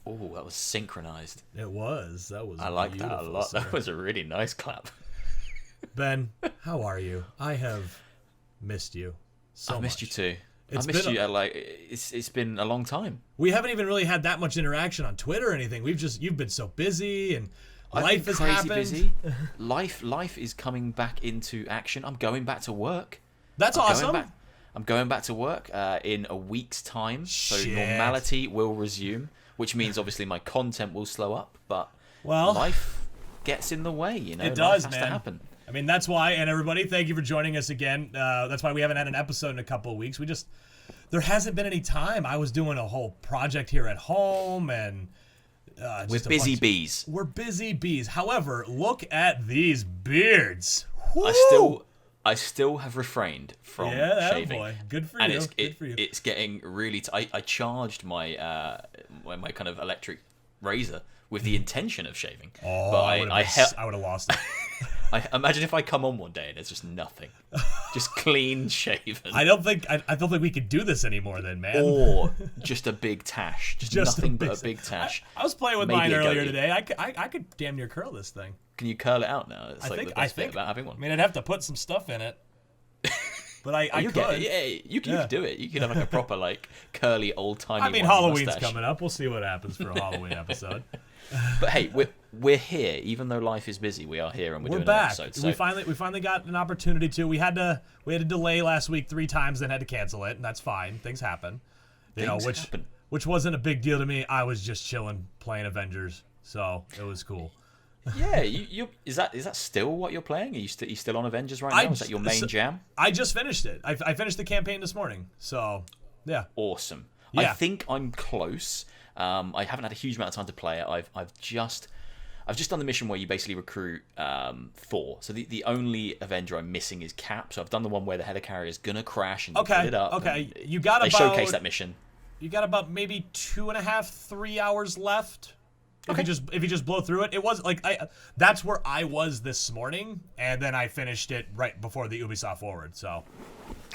Oh, that was synchronized. It was. That was. I like that a lot. Sir. That was a really nice clap. Ben, how are you? I have missed you so much. I missed you too. I missed you. It's been a long time. We haven't even really had that much interaction on Twitter or anything. You've been so busy and life has happened. Busy. Life is coming back into action. I'm going back to work. That's awesome. I'm going back to work in a week's time. So Shit. Normality will resume, which means obviously my content will slow up, but well, life gets in the way, you know. It does, life has man. to happen. I mean, that's why, and everybody, thank you for joining us again. That's why we haven't had an episode in a couple of weeks. There hasn't been any time. I was doing a whole project here at home, and we're busy bees. We're busy bees. However, look at these beards. Woo! I still have refrained from shaving. Boy. Good for and you. Good for you. It's getting really. I charged my my kind of electric razor with the intention of shaving. Oh, but I would have lost it. I imagine if I come on one day and it's just nothing, just clean shaven. I don't think we could do this anymore, then, man. Or just a big tash, just nothing but a big tash. I was playing with mine earlier today. I could damn near curl this thing. Can you curl it out now? It's the best bit about having one. I mean, I'd have to put some stuff in it. But I could. You could do it. You could have like a proper like curly old timey. I mean, Halloween's coming up. We'll see what happens for a Halloween episode. But hey, we're here. Even though life is busy, we are here and we're doing back. an episode. So. We finally got an opportunity to. We had to delay last week 3 times, then had to cancel it, and that's fine. Things happen. Which wasn't a big deal to me. I was just chilling, playing Avengers, so it was cool. Yeah, you is that still what you're playing? Are you still on Avengers right now? Is that your main jam? I just finished it. I finished the campaign this morning. So, yeah. Awesome. Yeah. I think I'm close. I haven't had a huge amount of time to play it. I've just done the mission where you basically recruit Thor. So the only Avenger I'm missing is Cap. So I've done the one where the helicarrier is gonna crash and you put it up. Okay. They showcase that mission. You got about maybe 2.5, 3 hours left. If you just blow through it. It was like that's where I was this morning, and then I finished it right before the Ubisoft Forward. So,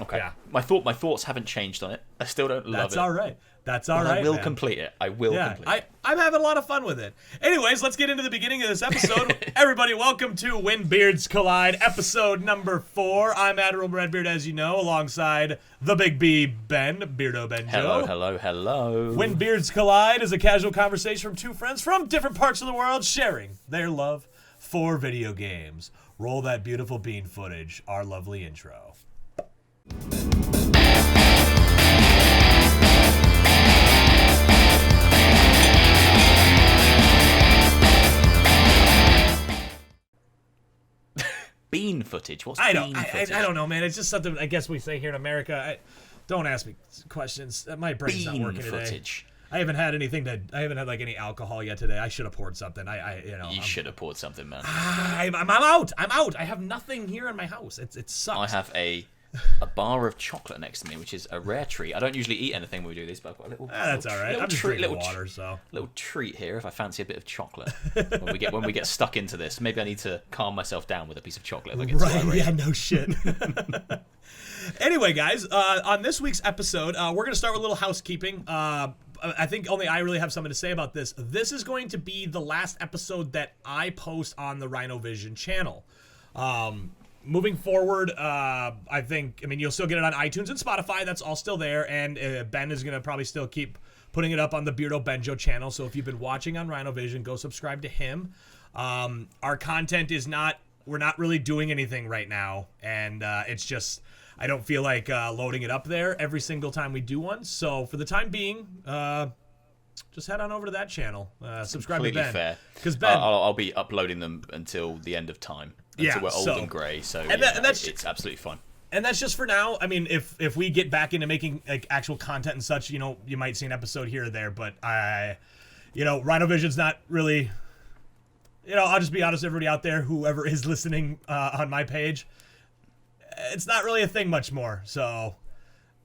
okay. Yeah. My thoughts haven't changed on it. I still don't love it. That's all right. That's all right. I will complete it. I will complete it. I'm having a lot of fun with it. Anyways, let's get into the beginning of this episode. Everybody, welcome to When Beards Collide, episode number 4. I'm Admiral Redbeard, as you know, alongside the Big B, Ben, Beardo Benjo. Hello. When Beards Collide is a casual conversation from 2 friends from different parts of the world sharing their love for video games. Roll that beautiful bean footage, our lovely intro. Bean footage? What's bean footage? I don't know, man. It's just something I guess we say here in America. Don't ask me questions. My brain's not working footage. Today. I haven't had like any alcohol yet today. I should have poured something. You should have poured something, man. I'm out. I have nothing here in my house. It sucks. I have a bar of chocolate next to me, which is a rare treat. I don't usually eat anything when we do this, but I've got a little. That's all right. I'm just drinking water, so little treat here if I fancy a bit of chocolate. when we get stuck into this, maybe I need to calm myself down with a piece of chocolate. If I get right? Yeah. No shit. Anyway, guys, on this week's episode, we're gonna start with a little housekeeping. I think only I really have something to say about this. This is going to be the last episode that I post on the Rhino Vision channel. Moving forward, you'll still get it on iTunes and Spotify. That's all still there. And Ben is going to probably still keep putting it up on the Beardo Benjo channel. So if you've been watching on Rhino Vision, go subscribe to him. Our content we're not really doing anything right now. And it's just, I don't feel like loading it up there every single time we do one. So for the time being, just head on over to that channel. Subscribe to Ben. Completely fair. Because Ben, I'll be uploading them until the end of time. Until we're old and grey, so it's absolutely fine. And that's just for now. I mean, if we get back into making like actual content and such, you might see an episode here or there. But Rhino Vision's not really. I'll just be honest, everybody out there, whoever is listening on my page, it's not really a thing much more. So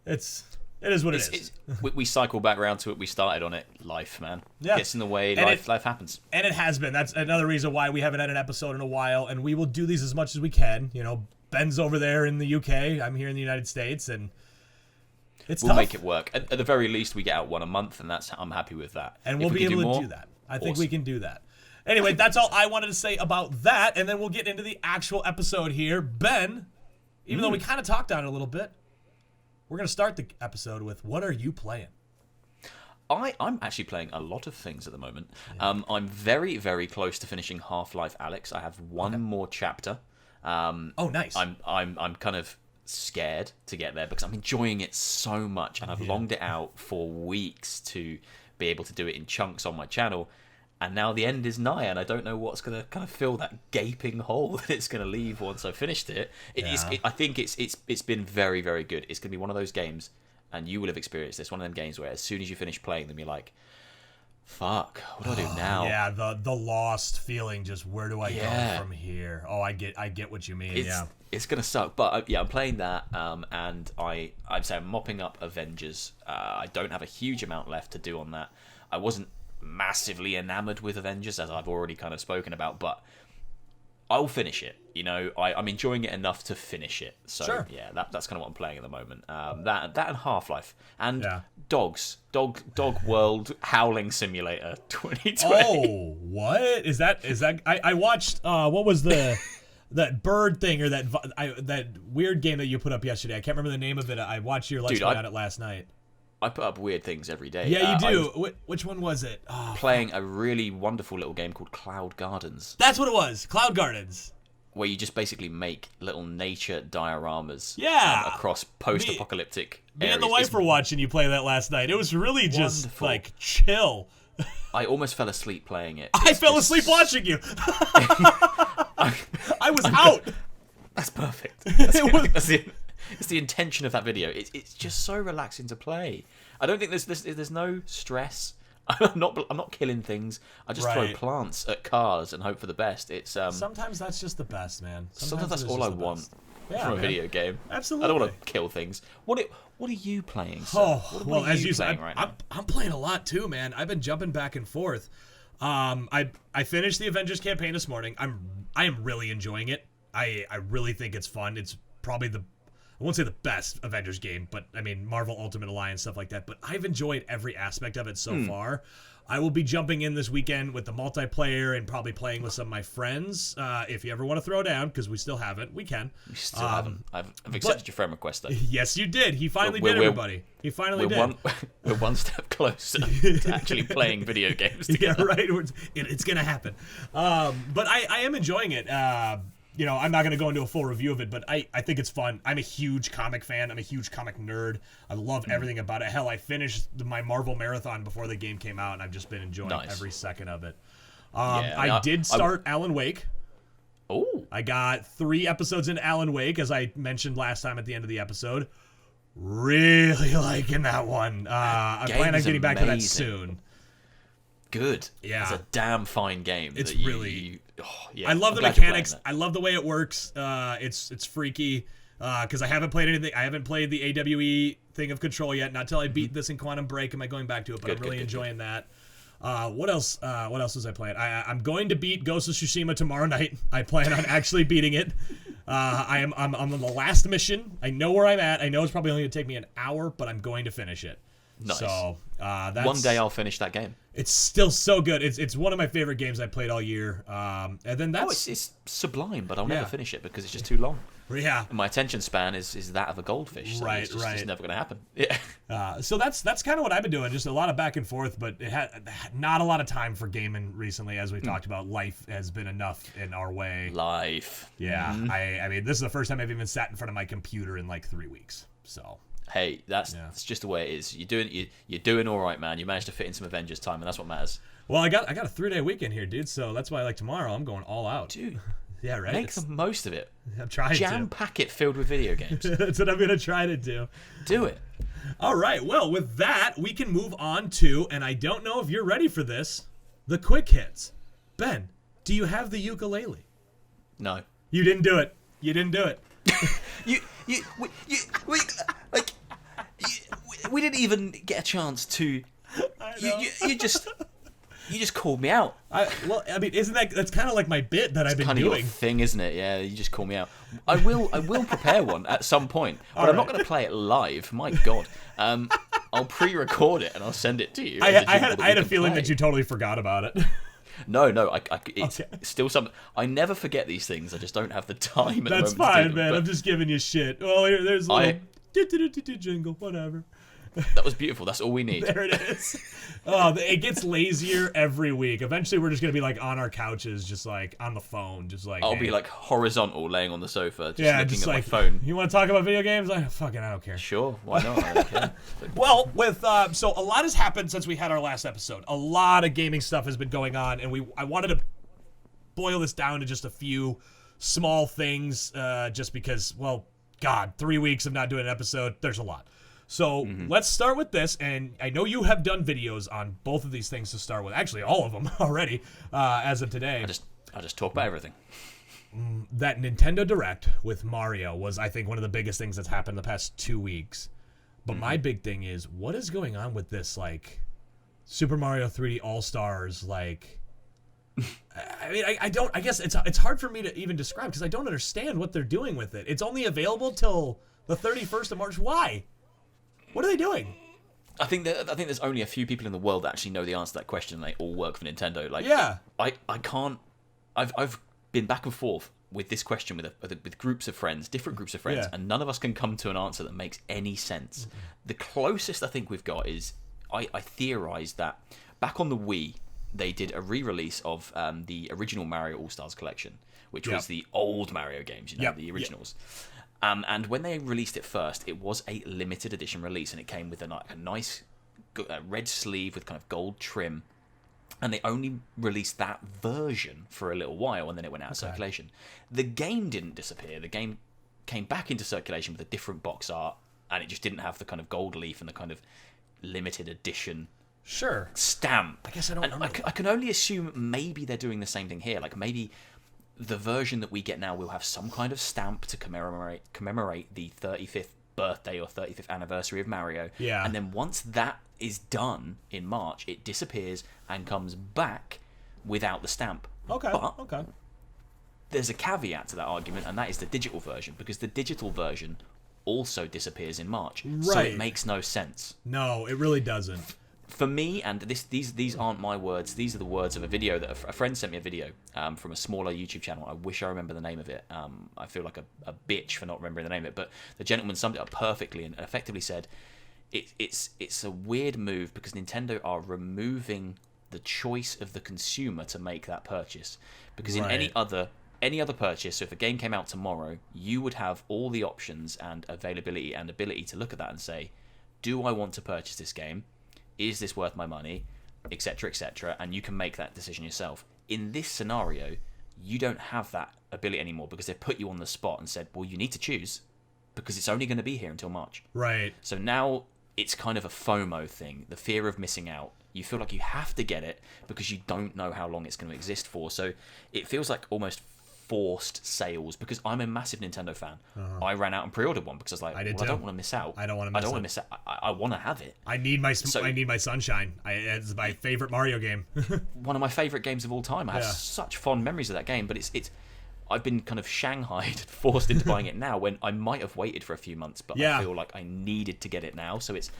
it is what it is. We cycle back around to it. We started on it. Life, man. Yeah. Gets in the way. Life happens. And it has been. That's another reason why we haven't had an episode in a while. And we will do these as much as we can. Ben's over there in the UK. I'm here in the United States. And It's we'll tough. make it work. At the very least, we get out one a month, and I'm happy with that. And we'll be able to do that. I think we can do that. Anyway, that's all I wanted to say about that, and then we'll get into the actual episode here. Ben, even though we kind of talked on it a little bit, we're going to start the episode with, what are you playing? I'm actually playing a lot of things at the moment. Yeah. I'm very, very close to finishing Half-Life Alyx. I have one more chapter. Oh, nice. I'm kind of scared to get there because I'm enjoying it so much, and I've longed it out for weeks to be able to do it in chunks on my channel. And now the end is nigh, and I don't know what's going to kind of fill that gaping hole that it's going to leave once I've finished it. I think it's been very, very good. It's going to be one of those games, and you will have experienced this, one of them games where as soon as you finish playing them, you're like, fuck, what do I do now? Yeah, the lost feeling, just where do I go from here? Oh, I get what you mean, It's going to suck, but I'm playing that, and I'm mopping up Avengers. I don't have a huge amount left to do on that. I wasn't massively enamored with Avengers, as I've already kind of spoken about, but I'll finish it. You know, I'm enjoying it enough to finish it. So yeah, that's kind of what I'm playing at the moment. That and Half-Life and Dog World Howling Simulator 2020. Oh, what is that? I watched what was the that bird thing, or that weird game that you put up yesterday. I can't remember the name of it. I watched your Let's Play on it last night. I put up weird things every day. Yeah, you do. Which one was it? Playing a really wonderful little game called Cloud Gardens. That's what it was. Cloud Gardens. Where you just basically make little nature dioramas across post-apocalyptic areas. Me and the wife were watching you play that last night. It was really just like chill. I almost fell asleep playing it. I fell asleep watching you. I was out. That's perfect. It's the intention of that video. It's just so relaxing to play. I don't think there's no stress. I'm not killing things. I just throw plants at cars and hope for the best. It's sometimes that's just the best, man. Sometimes that's all I want from a video game. Absolutely. I don't want to kill things. What are you playing? Sir? What are you playing right now? I'm playing a lot too, man. I've been jumping back and forth. I finished the Avengers campaign this morning. I am really enjoying it. I really think it's fun. It's probably I won't say the best Avengers game, but I mean Marvel Ultimate Alliance, stuff like that. But I've enjoyed every aspect of it so far. I will be jumping in this weekend with the multiplayer and probably playing with some of my friends. If you ever want to throw down, because we still haven't, we can. We still haven't. I've accepted your friend request though. Yes, you did. He finally did, everybody. He finally did. We're one step closer to actually playing video games together. Yeah, right. It's gonna happen. But I am enjoying it. You know, I'm not going to go into a full review of it, but I think it's fun. I'm a huge comic fan. I'm a huge comic nerd. I love everything about it. Hell, I finished my Marvel marathon before the game came out, and I've just been enjoying every second of it. I did start Alan Wake. Oh. I got 3 episodes into Alan Wake, as I mentioned last time at the end of the episode. Really liking that one. I plan on getting back to that soon. Good. Yeah. It's a damn fine game. It's really... I love the mechanics. I love the way it works. It's freaky. Because I haven't played anything. I haven't played the AWE thing of Control yet. Not till I beat this in Quantum Break am I going back to it. But I'm really enjoying that. What else? What else was I playing? I'm going to beat Ghost of Tsushima tomorrow night. I plan on actually beating it. I'm on the last mission. I know where I'm at. I know it's probably only going to take me an hour, but I'm going to finish it. Nice. So that's, one day I'll finish that game. It's still so good. It's one of my favorite games I played all year. And then that's it's sublime, but I'll never finish it because it's just too long. Yeah. And my attention span is that of a goldfish. So it's never going to happen. Yeah. So that's kind of what I've been doing. Just a lot of back and forth, but it had not a lot of time for gaming recently, as we talked about. Life has been enough in our way. Life. Yeah. I mean, this is the first time I've even sat in front of my computer in like 3 weeks. So. Hey, that's just the way it is. You're doing all right, man. You managed to fit in some Avengers time, and that's what matters. Well, I got a 3-day weekend here, dude. So that's why, like, tomorrow I'm going all out, dude. Yeah, right. Make the most of it. I'm trying to. Jam pack it filled with video games. That's what I'm gonna try to do. Do it. All right. Well, with that, we can move on to, and I don't know if you're ready for this, the quick hits. Ben, do you have the ukulele? No. You didn't do it. You didn't do it. We didn't even get a chance to. You just. You just called me out. Well, I mean, that's kind of like my bit that I've been Kind of your doing. thing, isn't it? Yeah, you just call me out. I will prepare one at some point, but I'm not going to play it live. My God, I'll pre-record it and I'll send it to you. I had a feeling that you totally forgot about it. No, it's still something. I never forget these things. I just don't have the time. That's fine, man. I'm just giving you shit. Well, there's a little jingle, whatever. That was beautiful. That's all we need. There it is. Oh, it gets lazier every week. Eventually, we're just gonna be like on our couches, just like on the phone, just like. I'll be like horizontal, laying on the sofa, just looking just at like, my phone. You want to talk about video games? I don't care. Sure, why not? I don't care. Well, so a lot has happened since we had our last episode. A lot of gaming stuff has been going on, and I wanted to boil this down to just a few small things, just because, well, God, 3 weeks of not doing an episode, there's a lot. So let's start with this, and I know you have done videos on both of these things to start with. Actually, all of them already, as of today. I just talk about everything. That Nintendo Direct with Mario was, I think, one of the biggest things that's happened the past 2 weeks. But my big thing is, what is going on with this, like, Super Mario 3D All-Stars, like... I mean, I guess it's hard for me to even describe, because I don't understand what they're doing with it. It's only available till the 31st of March. Why? What are they doing? I think there's only a few people in the world that actually know the answer to that question, and they all work for Nintendo. Like, yeah, I can't. I've been back and forth with this question with groups of friends, different groups of friends, and none of us can come to an answer that makes any sense. The closest I think we've got is I theorized that back on the Wii they did a re-release of the original Mario All-Stars collection, which was the old Mario games, the originals. And when they released it first, it was a limited edition release, and it came with a nice red sleeve with kind of gold trim. And they only released that version for a little while, and then it went out of circulation. The game didn't disappear. The game came back into circulation with a different box art, and it just didn't have the kind of gold leaf and the kind of limited edition stamp. I guess I don't remember. I can only assume maybe they're doing the same thing here. Like, maybe the version that we get now will have some kind of stamp to commemorate the 35th birthday or 35th anniversary of Mario. Yeah. And then once that is done in March, it disappears and comes back without the stamp. Okay. There's a caveat to that argument, and that is the digital version, because the digital version also disappears in March. Right. So it makes no sense. No, it really doesn't. For me, and these aren't my words, these are the words of a video that a friend sent me a video from a smaller YouTube channel. I wish I remember the name of it. I feel like a bitch for not remembering the name of it, but the gentleman summed it up perfectly and effectively said, it's a weird move because Nintendo are removing the choice of the consumer to make that purchase. Because in any other purchase, so if a game came out tomorrow, you would have all the options and availability and ability to look at that and say, do I want to purchase this game? Is this worth my money? Etc., etc. And you can make that decision yourself. In this scenario, you don't have that ability anymore because they've put you on the spot and said, well, you need to choose because it's only going to be here until March. Right. So now it's kind of a FOMO thing, the fear of missing out. You feel like you have to get it because you don't know how long it's going to exist for. So it feels like almost forced sales because I'm a massive Nintendo fan. I ran out and pre-ordered one because I was like, I don't want to miss out. I don't want to miss out. I want to have it. I need my Sunshine. It's my favorite Mario game. One of my favorite games of all time. I have such fond memories of that game, but it's I've been kind of shanghaied, forced into buying it now when I might have waited for a few months, but I feel like I needed to get it now. So it's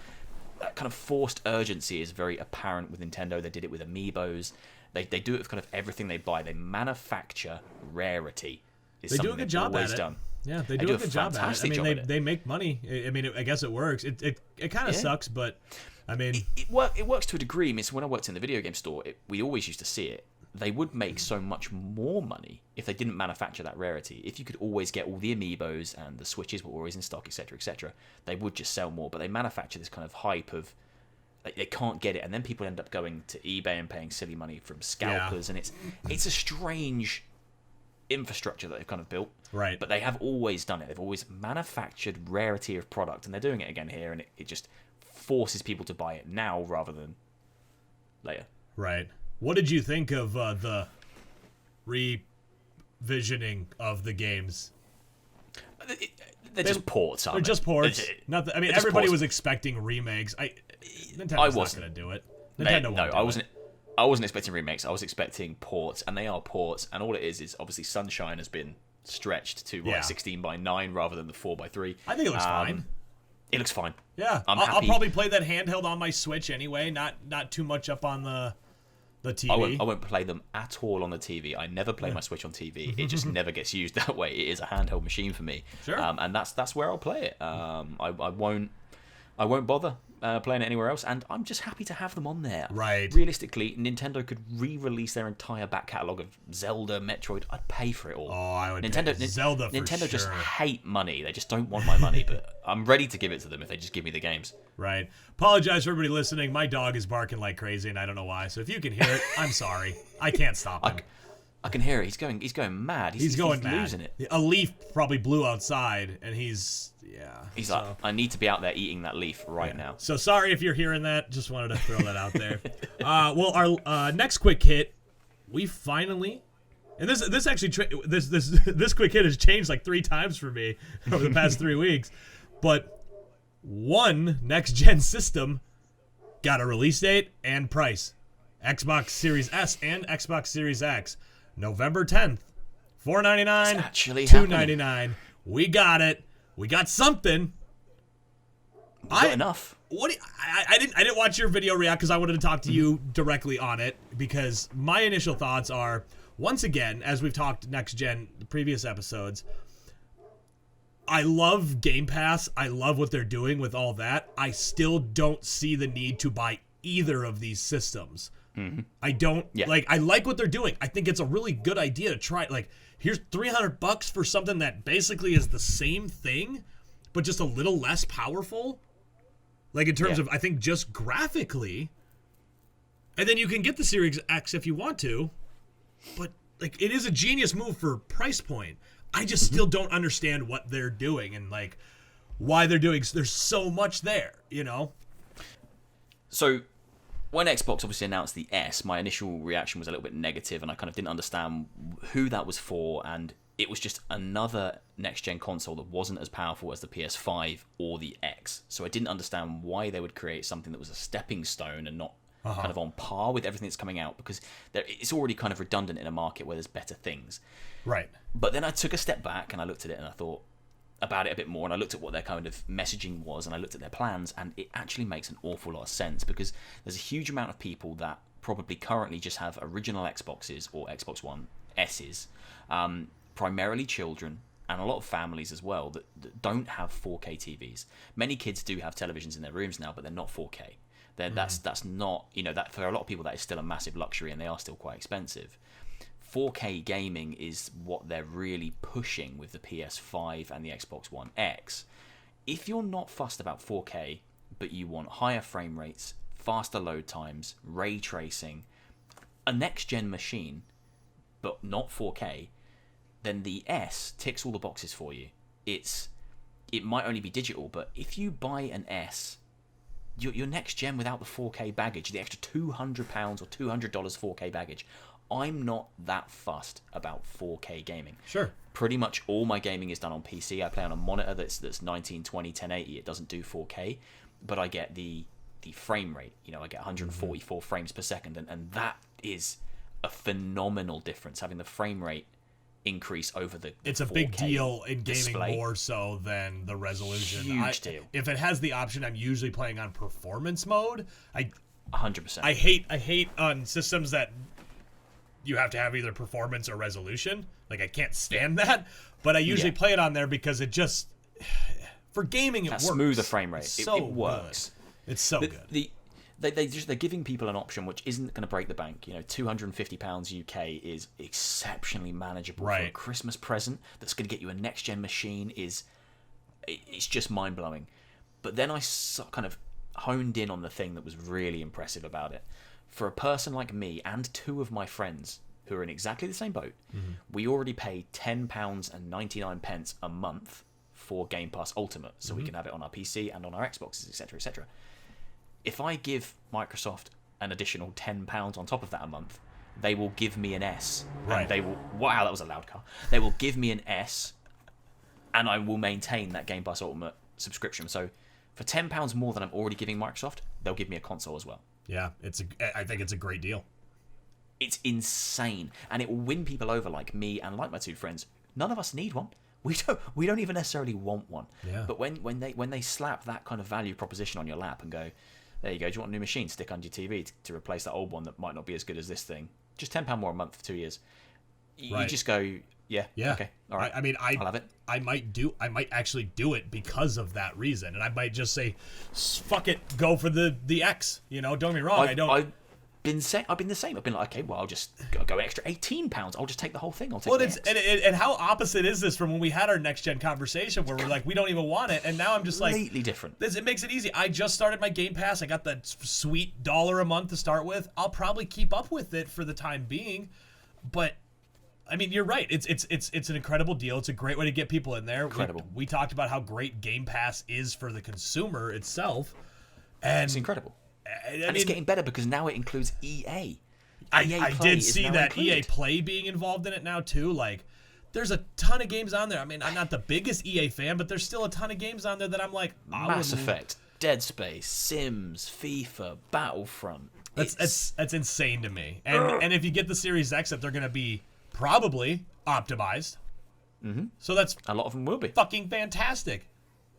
that kind of forced urgency is very apparent with Nintendo. They did it with Amiibos. They do it with kind of everything they buy. They manufacture rarity. They do a good job at it. Yeah, they do a good job at it. I mean, they make money. I mean, I guess it works. It kind of sucks, but I mean, it works to a degree. I mean, so when I worked in the video game store, we always used to see it. They would make so much more money if they didn't manufacture that rarity. If you could always get all the Amiibos and the Switches were always in stock, etc., etc., they would just sell more. But they manufacture this kind of hype of they can't get it, and then people end up going to eBay and paying silly money from scalpers, and it's a strange infrastructure that they've kind of built. Right. But they have always done it. They've always manufactured rarity of product, and they're doing it again here, and it just forces people to buy it now rather than later. Right. What did you think of the revisioning of the games? They're just ports, aren't they? They're just ports. I mean, everybody was expecting remakes. Nintendo's not going to do it. Nintendo won't do it. I wasn't expecting remakes. I was expecting ports, and they are ports. And all it is obviously Sunshine has been stretched to 16:9 rather than the 4:3. I think it looks fine. It looks fine. Yeah, I'll probably play that handheld on my Switch anyway. Not too much up on the TV. I won't play them at all on the TV. I never play my Switch on TV. It just never gets used that way. It is a handheld machine for me. Sure. And that's where I'll play it. I won't bother playing it anywhere else, and I'm just happy to have them on there. Right. Realistically, Nintendo could re-release their entire back catalogue of Zelda, Metroid. I'd pay for it all. Oh, I would Nintendo, pay Zelda for Nintendo sure. just hate money. They just don't want my money, but I'm ready to give it to them if they just give me the games. Right. Apologize for everybody listening. My dog is barking like crazy, and I don't know why. So if you can hear it, I'm sorry. I can't stop him. I can hear it. He's going mad. He's going mad. losing it. A leaf probably blew outside, and he's like, I need to be out there eating that leaf right now. So sorry if you're hearing that. Just wanted to throw that out there. Well, our next quick hit, we finally, and this actually this quick hit has changed like 3 times for me over the past 3 weeks, but one next gen system got a release date and price. Xbox Series S and Xbox Series X. November 10th, $499, actually $299. We got it. We got something. Not enough. I didn't watch your video react because I wanted to talk to you directly on it, because my initial thoughts are, once again, as we've talked next gen the previous episodes, I love Game Pass. I love what they're doing with all that. I still don't see the need to buy either of these systems. I don't I like what they're doing. I think it's a really good idea to try. Like, here's $300 for something that basically is the same thing, but just a little less powerful. Like, in terms of, I think, just graphically. And then you can get the Series X if you want to. But, like, it is a genius move for price point. I just still don't understand what they're doing and, like, why they're doing. There's so much there, you know? So, when Xbox obviously announced the S, my initial reaction was a little bit negative, and I kind of didn't understand who that was for, and it was just another next-gen console that wasn't as powerful as the PS5 or the X. So I didn't understand why they would create something that was a stepping stone and not kind of on par with everything that's coming out, because it's already kind of redundant in a market where there's better things. Right. But then I took a step back and I looked at it and I thought about it a bit more, and I looked at what their kind of messaging was, and I looked at their plans, and it actually makes an awful lot of sense, because there's a huge amount of people that probably currently just have original Xboxes or Xbox One S's, primarily children, and a lot of families as well that don't have 4K TVs. Many kids do have televisions in their rooms now, but they're not 4K. That's not, that for a lot of people that is still a massive luxury, and they are still quite expensive. 4K gaming is what they're really pushing with the PS5 and the Xbox One X. If you're not fussed about 4K, but you want higher frame rates, faster load times, ray tracing, a next-gen machine, but not 4K, then the S ticks all the boxes for you. It might only be digital, but if you buy an S, your next gen without the 4K baggage, the extra £200 or $200 4K baggage, I'm not that fussed about 4K gaming. Sure. Pretty much all my gaming is done on PC. I play on a monitor that's 1920, 1080. It doesn't do 4K, but I get the frame rate. I get 144 frames per second, and that is a phenomenal difference, having the frame rate increase over the It's a big deal in gaming, display. more so than the resolution. Huge deal. If it has the option, I'm usually playing on performance mode. 100%. I hate on systems that you have to have either performance or resolution. Like, I can't stand that, but I usually play it on there because it just, for gaming, it works. Smoother frame rate. So it works. Good. It's so good. They're giving people an option which isn't going to break the bank. £250 UK is exceptionally manageable for a Christmas present. That's going to get you a next gen machine. It's just mind blowing. But then I kind of honed in on the thing that was really impressive about it. For a person like me and 2 of my friends who are in exactly the same boat, we already pay £10.99 a month for Game Pass Ultimate, so we can have it on our PC and on our Xboxes, etc., etc. If I give Microsoft an additional £10 on top of that a month, they will give me an S. Right. And they will. Wow, that was a loud car. They will give me an S, and I will maintain that Game Pass Ultimate subscription. So for £10 more than I'm already giving Microsoft, they'll give me a console as well. Yeah, I think it's a great deal. It's insane, and it will win people over like me and like my two friends. None of us need one. We don't even necessarily want one. Yeah. But when they slap that kind of value proposition on your lap and go, there you go, do you want a new machine? Stick under your TV to replace that old one that might not be as good as this thing. Just £10 more a month for 2 years. You just go, yeah, okay, all right. I mean, I'll have it. I might actually do it because of that reason, and I might just say, fuck it, go for the X. You know, don't get me wrong. I've been the same. I've been like, okay, well, I'll just go extra £18. I'll just take the whole thing. I'll take the X. And how opposite is this from when we had our next gen conversation where we're like, we don't even want it, and now I'm just like, completely different. It makes it easy. I just started my Game Pass. I got that sweet $1 a month to start with. I'll probably keep up with it for the time being, but I mean, you're right. It's an incredible deal. It's a great way to get people in there. Incredible. We talked about how great Game Pass is for the consumer itself, and It's incredible. I And it's getting better because now it includes EA. I did see that EA Play being involved in it now too. Like, there's a ton of games on there. I mean, I'm not the biggest EA fan, but there's still a ton of games on there that I'm like, Mass Effect, Dead Space, Sims, FIFA, Battlefront. That's insane to me. And if you get the Series X, that they're going to be probably optimized. Mm-hmm. So that's a lot of them will be fucking fantastic.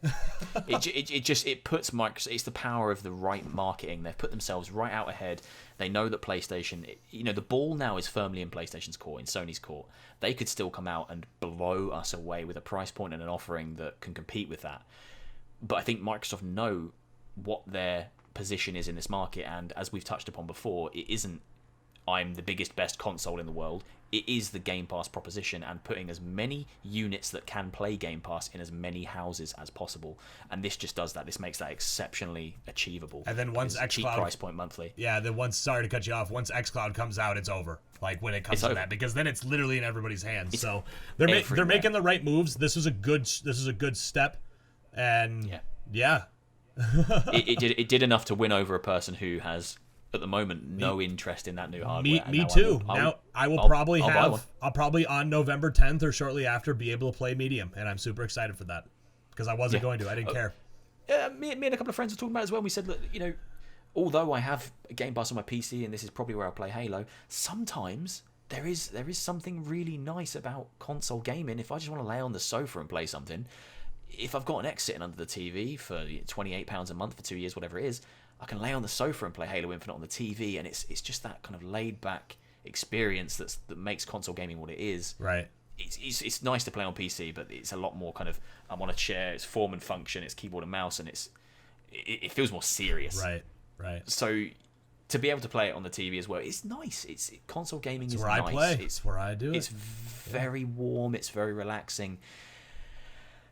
It puts Microsoft. It's the power of the right marketing. They've put themselves right out ahead. They know that PlayStation, the ball now is firmly in PlayStation's court, in Sony's court. They could still come out and blow us away with a price point and an offering that can compete with that. But I think Microsoft know what their position is in this market, and as we've touched upon before, it isn't I'm the biggest, best console in the world. It is the Game Pass proposition and putting as many units that can play Game Pass in as many houses as possible. And this just does that. This makes that exceptionally achievable. And then once xCloud, cheap price point monthly. Yeah, then sorry to cut you off, once xCloud comes out, it's over. Like when it comes to that, because then it's literally in everybody's hands. So they're making the right moves. This is a good step. And yeah. it did enough to win over a person who has at the moment no interest in that new hardware. Me too. I'll probably on November 10th or shortly after be able to play Medium, and I'm super excited for that because I wasn't going to. I didn't care. Me and a couple of friends were talking about it as well. We said, look, although I have a Game Pass on my PC and this is probably where I'll play Halo, sometimes there is something really nice about console gaming. If I just want to lay on the sofa and play something, if I've got an X sitting under the TV for £28 a month for 2 years, whatever it is, I can lay on the sofa and play Halo Infinite on the TV, and it's just that kind of laid back experience that makes console gaming what it is. Right. It's nice to play on PC, but it's a lot more kind of I'm on a chair. It's form and function. It's keyboard and mouse, and it feels more serious. Right. So to be able to play it on the TV as well, it's nice. Console gaming is where nice. I play. It's where I do it. It's very warm. It's very relaxing.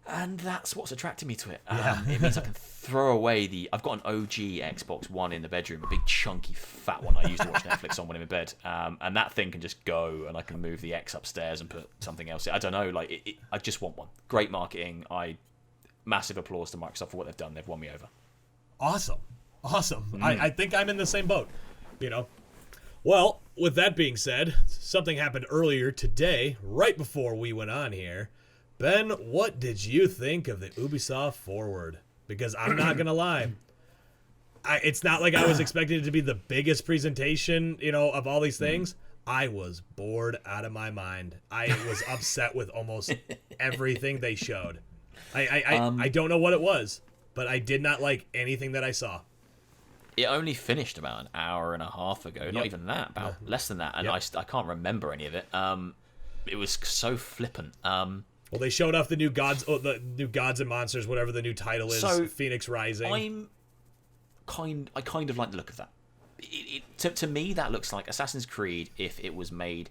And that's what's attracted me to it. It means I can throw away I've got an OG Xbox One in the bedroom, a big chunky fat one I used to watch Netflix on when I'm in bed. And that thing can just go, and I can move the X upstairs and put something else in. I don't know, I just want one. Great marketing. Massive applause to Microsoft for what they've done. They've won me over. Awesome. I think I'm in the same boat, Well, with that being said, something happened earlier today, right before we went on here. Ben, what did you think of the Ubisoft Forward? Because I'm not going to lie. It's not like I was expecting it to be the biggest presentation, of all these things. I was bored out of my mind. I was upset with almost everything they showed. I don't know what it was, but I did not like anything that I saw. It only finished about an hour and a half ago. Not even that, about less than that. And I can't remember any of it. It was so flippant. Well, they showed off the new gods and monsters, whatever the new title is, so Phoenix Rising. I kind of like the look of that. To me, that looks like Assassin's Creed if it was made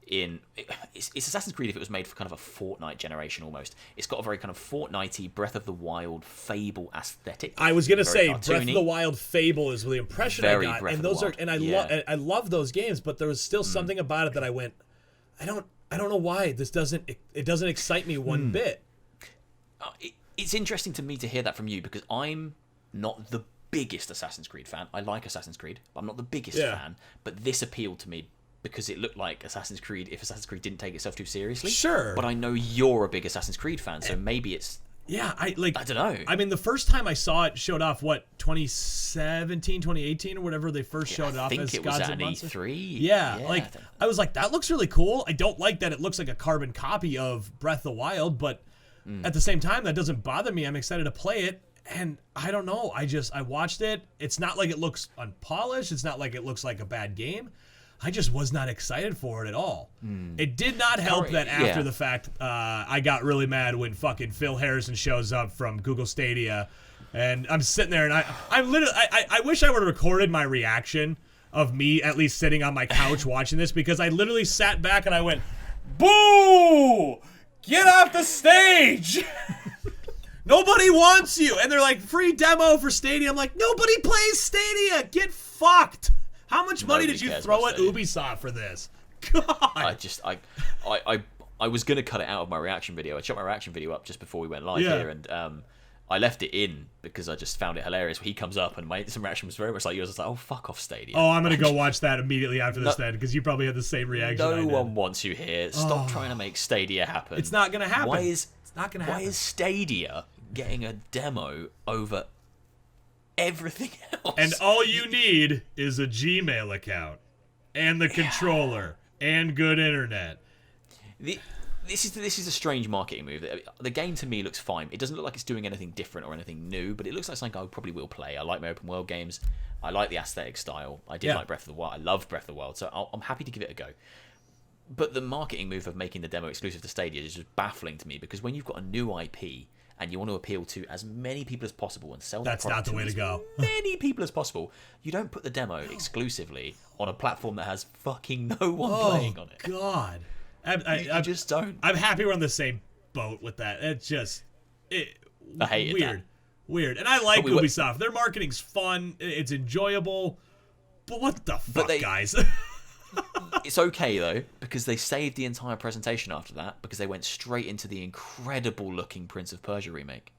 it's Assassin's Creed if it was made for kind of a Fortnite generation almost. It's got a very kind of Fortnitey, Breath of the Wild, Fable aesthetic. I was gonna say cartoony. Breath of the Wild, Fable is the impression I got, and those are, and I love those games, but there was still something about it that I went, I don't know why this doesn't excite me one bit. It's interesting to me to hear that from you because I'm not the biggest Assassin's Creed fan. I like Assassin's Creed, but I'm not the biggest fan. But this appealed to me because it looked like Assassin's Creed if Assassin's Creed didn't take itself too seriously. Sure. But I know you're a big Assassin's Creed fan, so maybe it's Yeah, I don't know. I mean, the first time I saw it showed off, 2017, 2018, or whatever they first showed it off as I think it was Gods at and an Monsters. E3. Yeah, I was like, that looks really cool. I don't like that it looks like a carbon copy of Breath of the Wild, but at the same time, that doesn't bother me. I'm excited to play it, and I don't know. I watched it. It's not like it looks unpolished. It's not like it looks like a bad game. I just was not excited for it at all. It did not help that after the fact, I got really mad when fucking Phil Harrison shows up from Google Stadia, and I'm sitting there, and I'm literally, I wish I would have recorded my reaction of me at least sitting on my couch watching this, because I literally sat back and I went, "Boo! Get off the stage!" Nobody wants you. And they're like, free demo for Stadia. I'm like, nobody plays Stadia. Get fucked. How much money did you throw at Ubisoft for this? God. I was going to cut it out of my reaction video. I shot my reaction video up just before we went live here, and I left it in because I just found it hilarious. He comes up, and some reaction was very much like yours. I was like, oh, fuck off, Stadia. Oh, I'm going to go watch that immediately after this then, because you probably had the same reaction I did. No one wants you here. Stop trying to make Stadia happen. It's not going to happen. It's not going to happen. Why is Stadia getting a demo over everything else? And all you need is a Gmail account and the controller and good internet. This is a strange marketing move. The game to me looks fine. It doesn't look like it's doing anything different or anything new, but it looks like something I probably will play. I like my open world games. I like the aesthetic style. I did like Breath of the Wild. I love Breath of the Wild, so I'm happy to give it a go. But the marketing move of making the demo exclusive to Stadia is just baffling to me, because when you've got a new IP and you want to appeal to as many people as possible and sell that product not the way to go. many people as possible, you don't put the demo exclusively on a platform that has fucking no one playing on it. God. I just don't. I'm happy we're on the same boat with that. It's just I hated that. Weird. And I like Ubisoft. Their marketing's fun. It's enjoyable. But what the fuck, guys? It's okay, though, because they saved the entire presentation after that, because they went straight into the incredible looking Prince of Persia remake.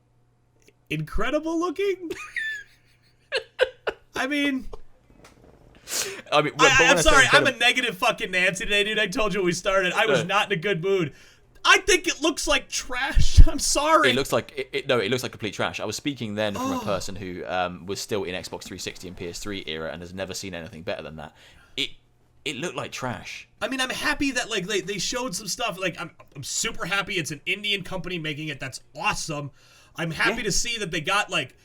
Incredible looking? I mean, I'm sorry. I'm a negative fucking Nancy today, dude. I told you when we started. I was not in a good mood. I think it looks like trash. I'm sorry. It looks like it looks like complete trash. I was speaking then from a person who was still in Xbox 360 and PS3 era and has never seen anything better than that. It looked like trash. I mean, I'm happy that like they showed some stuff. Like I'm super happy it's an Indian company making it. That's awesome. I'm happy to see that they got like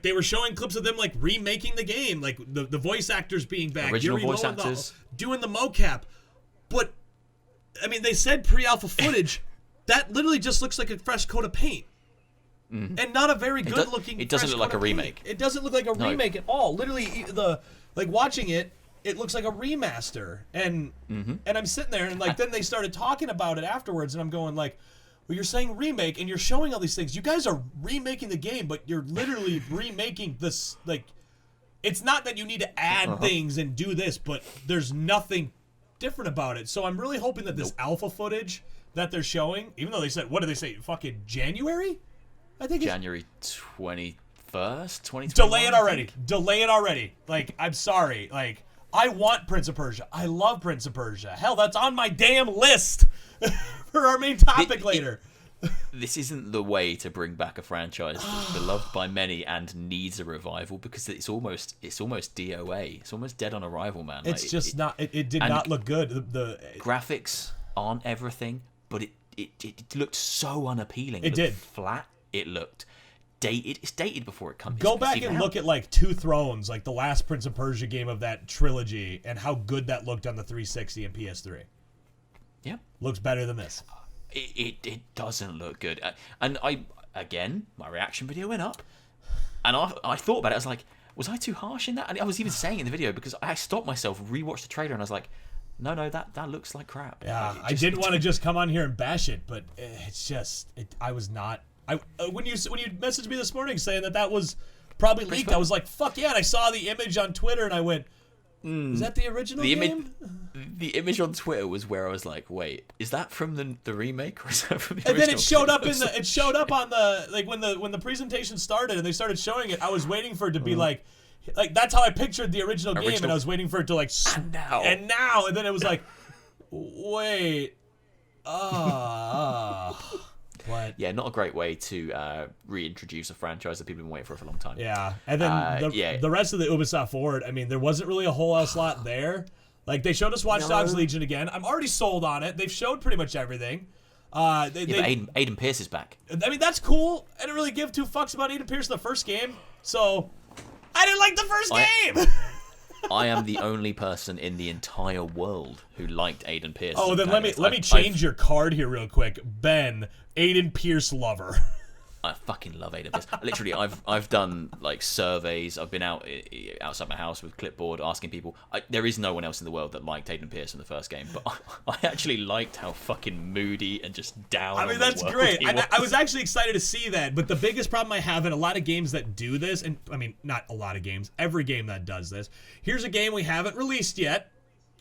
they were showing clips of them like remaking the game, like the voice actors being back, original voice actors doing the mocap. But I mean, they said pre-alpha footage. That literally just looks like a fresh coat of paint. And not a very good looking. It doesn't look like a remake. It doesn't look like a remake at all. Literally, watching it looks like a remaster. And I'm sitting there and then they started talking about it afterwards, and I'm going like, well, you're saying remake and you're showing all these things. You guys are remaking the game, but you're literally remaking this. Like, it's not that you need to add things and do this, but there's nothing different about it. So I'm really hoping that this alpha footage that they're showing, even though they said, what did they say? Fucking January? I think January 21st, 2021. Delay it already. Like, I'm sorry. Like, I want Prince of Persia. I love Prince of Persia. Hell, that's on my damn list for our main topic later. This isn't the way to bring back a franchise that's beloved by many and needs a revival, because it's almost DOA. It's almost dead on arrival, man. It's it did not look good. The graphics aren't everything, but it looked so unappealing. It did. Flat. It looked dated. It's dated before it comes. Go back and look at like Two Thrones, like the last Prince of Persia game of that trilogy, and how good that looked on the 360 and PS3. Yeah, looks better than this. It doesn't look good. And my reaction video went up, and I thought about it. I was like, was I too harsh in that? And I was even saying in the video, because I stopped myself, rewatched the trailer, and I was like, no, that looks like crap. Yeah, I didn't want to just come on here and bash it, but it's just I was not. When you messaged me this morning saying that was probably leaked, I was like, fuck yeah, and I saw the image on Twitter and I went, is that the original game? The image on Twitter was where I was like, wait, is that from the remake, or is that from the original? And then it showed game? up on the, like, when the presentation started and they started showing it, I was waiting for it to be like that's how I pictured the original game, and I was waiting for it to like and now, and then it was like, wait, What? Yeah, not a great way to reintroduce a franchise that people have been waiting for a long time. Yeah, and then the rest of the Ubisoft Forward, I mean, there wasn't really a whole lot there. Like, they showed us Watch Dogs Legion again. I'm already sold on it. They've showed pretty much everything. But Aiden Pierce is back. I mean, that's cool. I didn't really give two fucks about Aiden Pierce in the first game, so I didn't like the first game. I am the only person in the entire world who liked Aiden Pierce. Oh, then let me change your card here real quick. Ben, Aiden Pierce lover. I fucking love Aiden Pierce. Literally, I've done like surveys. I've been outside my house with clipboard asking people. There is no one else in the world that liked Aiden Pierce in the first game, but I actually liked how fucking moody and just down. I mean, that's great. I was actually excited to see that, but the biggest problem I have in a lot of games that do this, and I mean, not a lot of games, every game that does this. Here's a game we haven't released yet,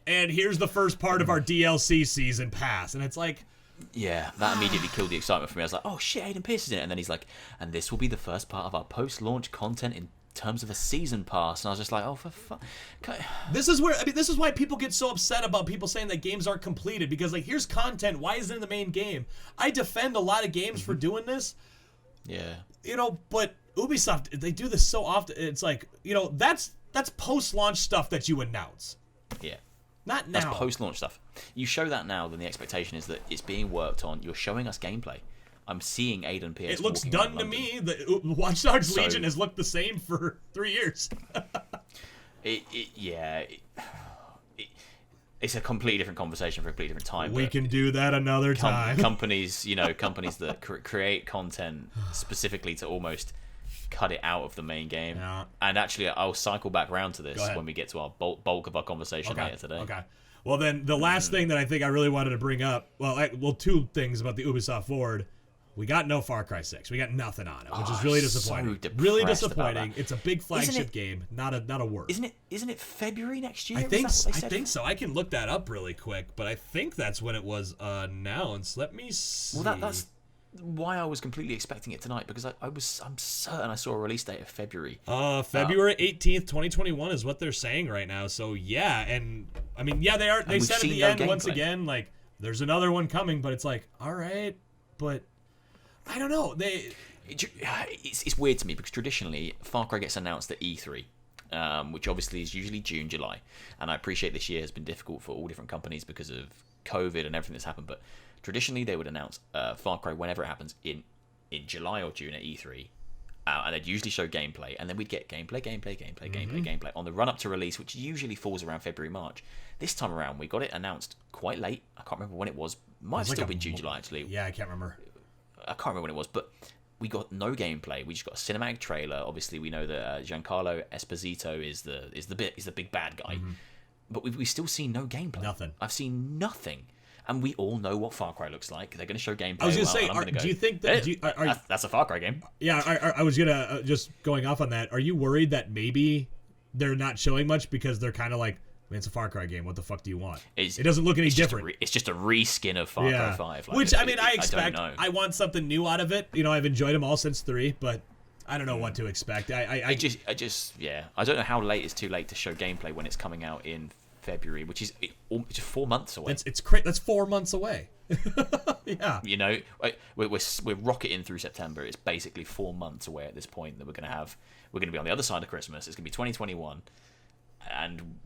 and here's the first part of our DLC season pass, and it's like. Yeah, that immediately killed the excitement for me. I was like, oh shit, Aiden Pierce is in it. And then he's like, and this will be the first part of our post-launch content in terms of a season pass. And I was just like, oh, for fuck. This is why people get so upset about people saying that games aren't completed. Because, like, here's content. Why isn't it in the main game? I defend a lot of games for doing this. Yeah. You know, but Ubisoft, they do this so often. It's like, you know, that's post-launch stuff that you announce. Yeah. Not now. That's post-launch stuff. You show that now, then the expectation is that it's being worked on. You're showing us gameplay. I'm seeing Aiden Pierce. It looks done to me. The Watch Dogs Legion has looked the same for 3 years. It's a completely different conversation for a completely different time. We can do that another time. Companies that create content specifically to almost cut it out of the main game. Yeah. And actually, I'll cycle back around to this when we get to our bulk of our conversation later today. Okay. Well, then the last thing that I think I really wanted to bring up, two things about the Ubisoft Forward. We got no Far Cry 6. We got nothing on it, which is really disappointing. So really disappointing. It's a big flagship game, not a word. Isn't it February next year? I think so. I can look that up really quick, but I think that's when it was announced. Let me see. Well, that's why I was completely expecting it tonight, because I'm certain I saw a release date of February. February 18th, 2021 is what they're saying right now. So yeah, and I mean, yeah, they said at the end once again, like, there's another one coming, but it's like, all right, but I don't know. It's weird to me because traditionally Far Cry gets announced at E3. Which obviously is usually June, July, and I appreciate this year has been difficult for all different companies because of COVID and everything that's happened, but traditionally they would announce Far Cry whenever it happens in July or June at E3, and they'd usually show gameplay, and then we'd get gameplay on the run-up to release, which usually falls around February, March. This time around, we got it announced quite late. I can't remember when it was. Might have still been June, July, actually. Yeah, I can't remember. I can't remember when it was, but we got no gameplay. We just got a cinematic trailer. Obviously, we know that Giancarlo Esposito is the big bad guy, but we still see no gameplay. Nothing. I've seen nothing. And we all know what Far Cry looks like. They're going to show gameplay. I was going to say, do you think that... that's a Far Cry game. Yeah, I was going to... just going off on that, are you worried that maybe they're not showing much because they're kind of like, man, it's a Far Cry game. What the fuck do you want? It doesn't look any different. It's just a reskin of Far Cry 5. Which, I mean, I expect. I want something new out of it. You know, I've enjoyed them all since 3, but I don't know what to expect. I don't know how late is too late to show gameplay when it's coming out in February, which is just 4 months away. It's crazy. That's 4 months away. Yeah. You know, we're rocketing through September. It's basically 4 months away at this point that we're going to be on the other side of Christmas. It's going to be 2021. And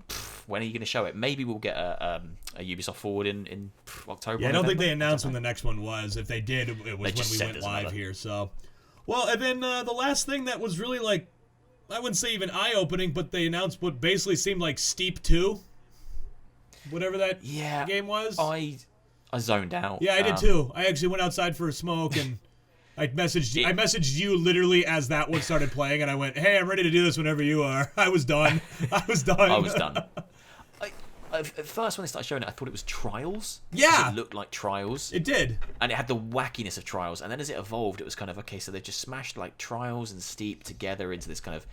when are you going to show it? Maybe we'll get a Ubisoft Forward in October. Yeah, I don't think they announced when the next one was. If they did, it was when we went live here. So, well, and then the last thing that was really like, I wouldn't say even eye-opening, but they announced what basically seemed like Steep 2. Whatever that game was. I zoned out. Yeah, I did too. I actually went outside for a smoke and I messaged you literally as that one started playing, and I went, "Hey, I'm ready to do this whenever you are." I was done. I was done. At first, when they started showing it, I thought it was Trials. Yeah. It looked like Trials. It did. And it had the wackiness of Trials. And then as it evolved, it was kind of, okay, so they've just smashed like Trials and Steep together into this kind of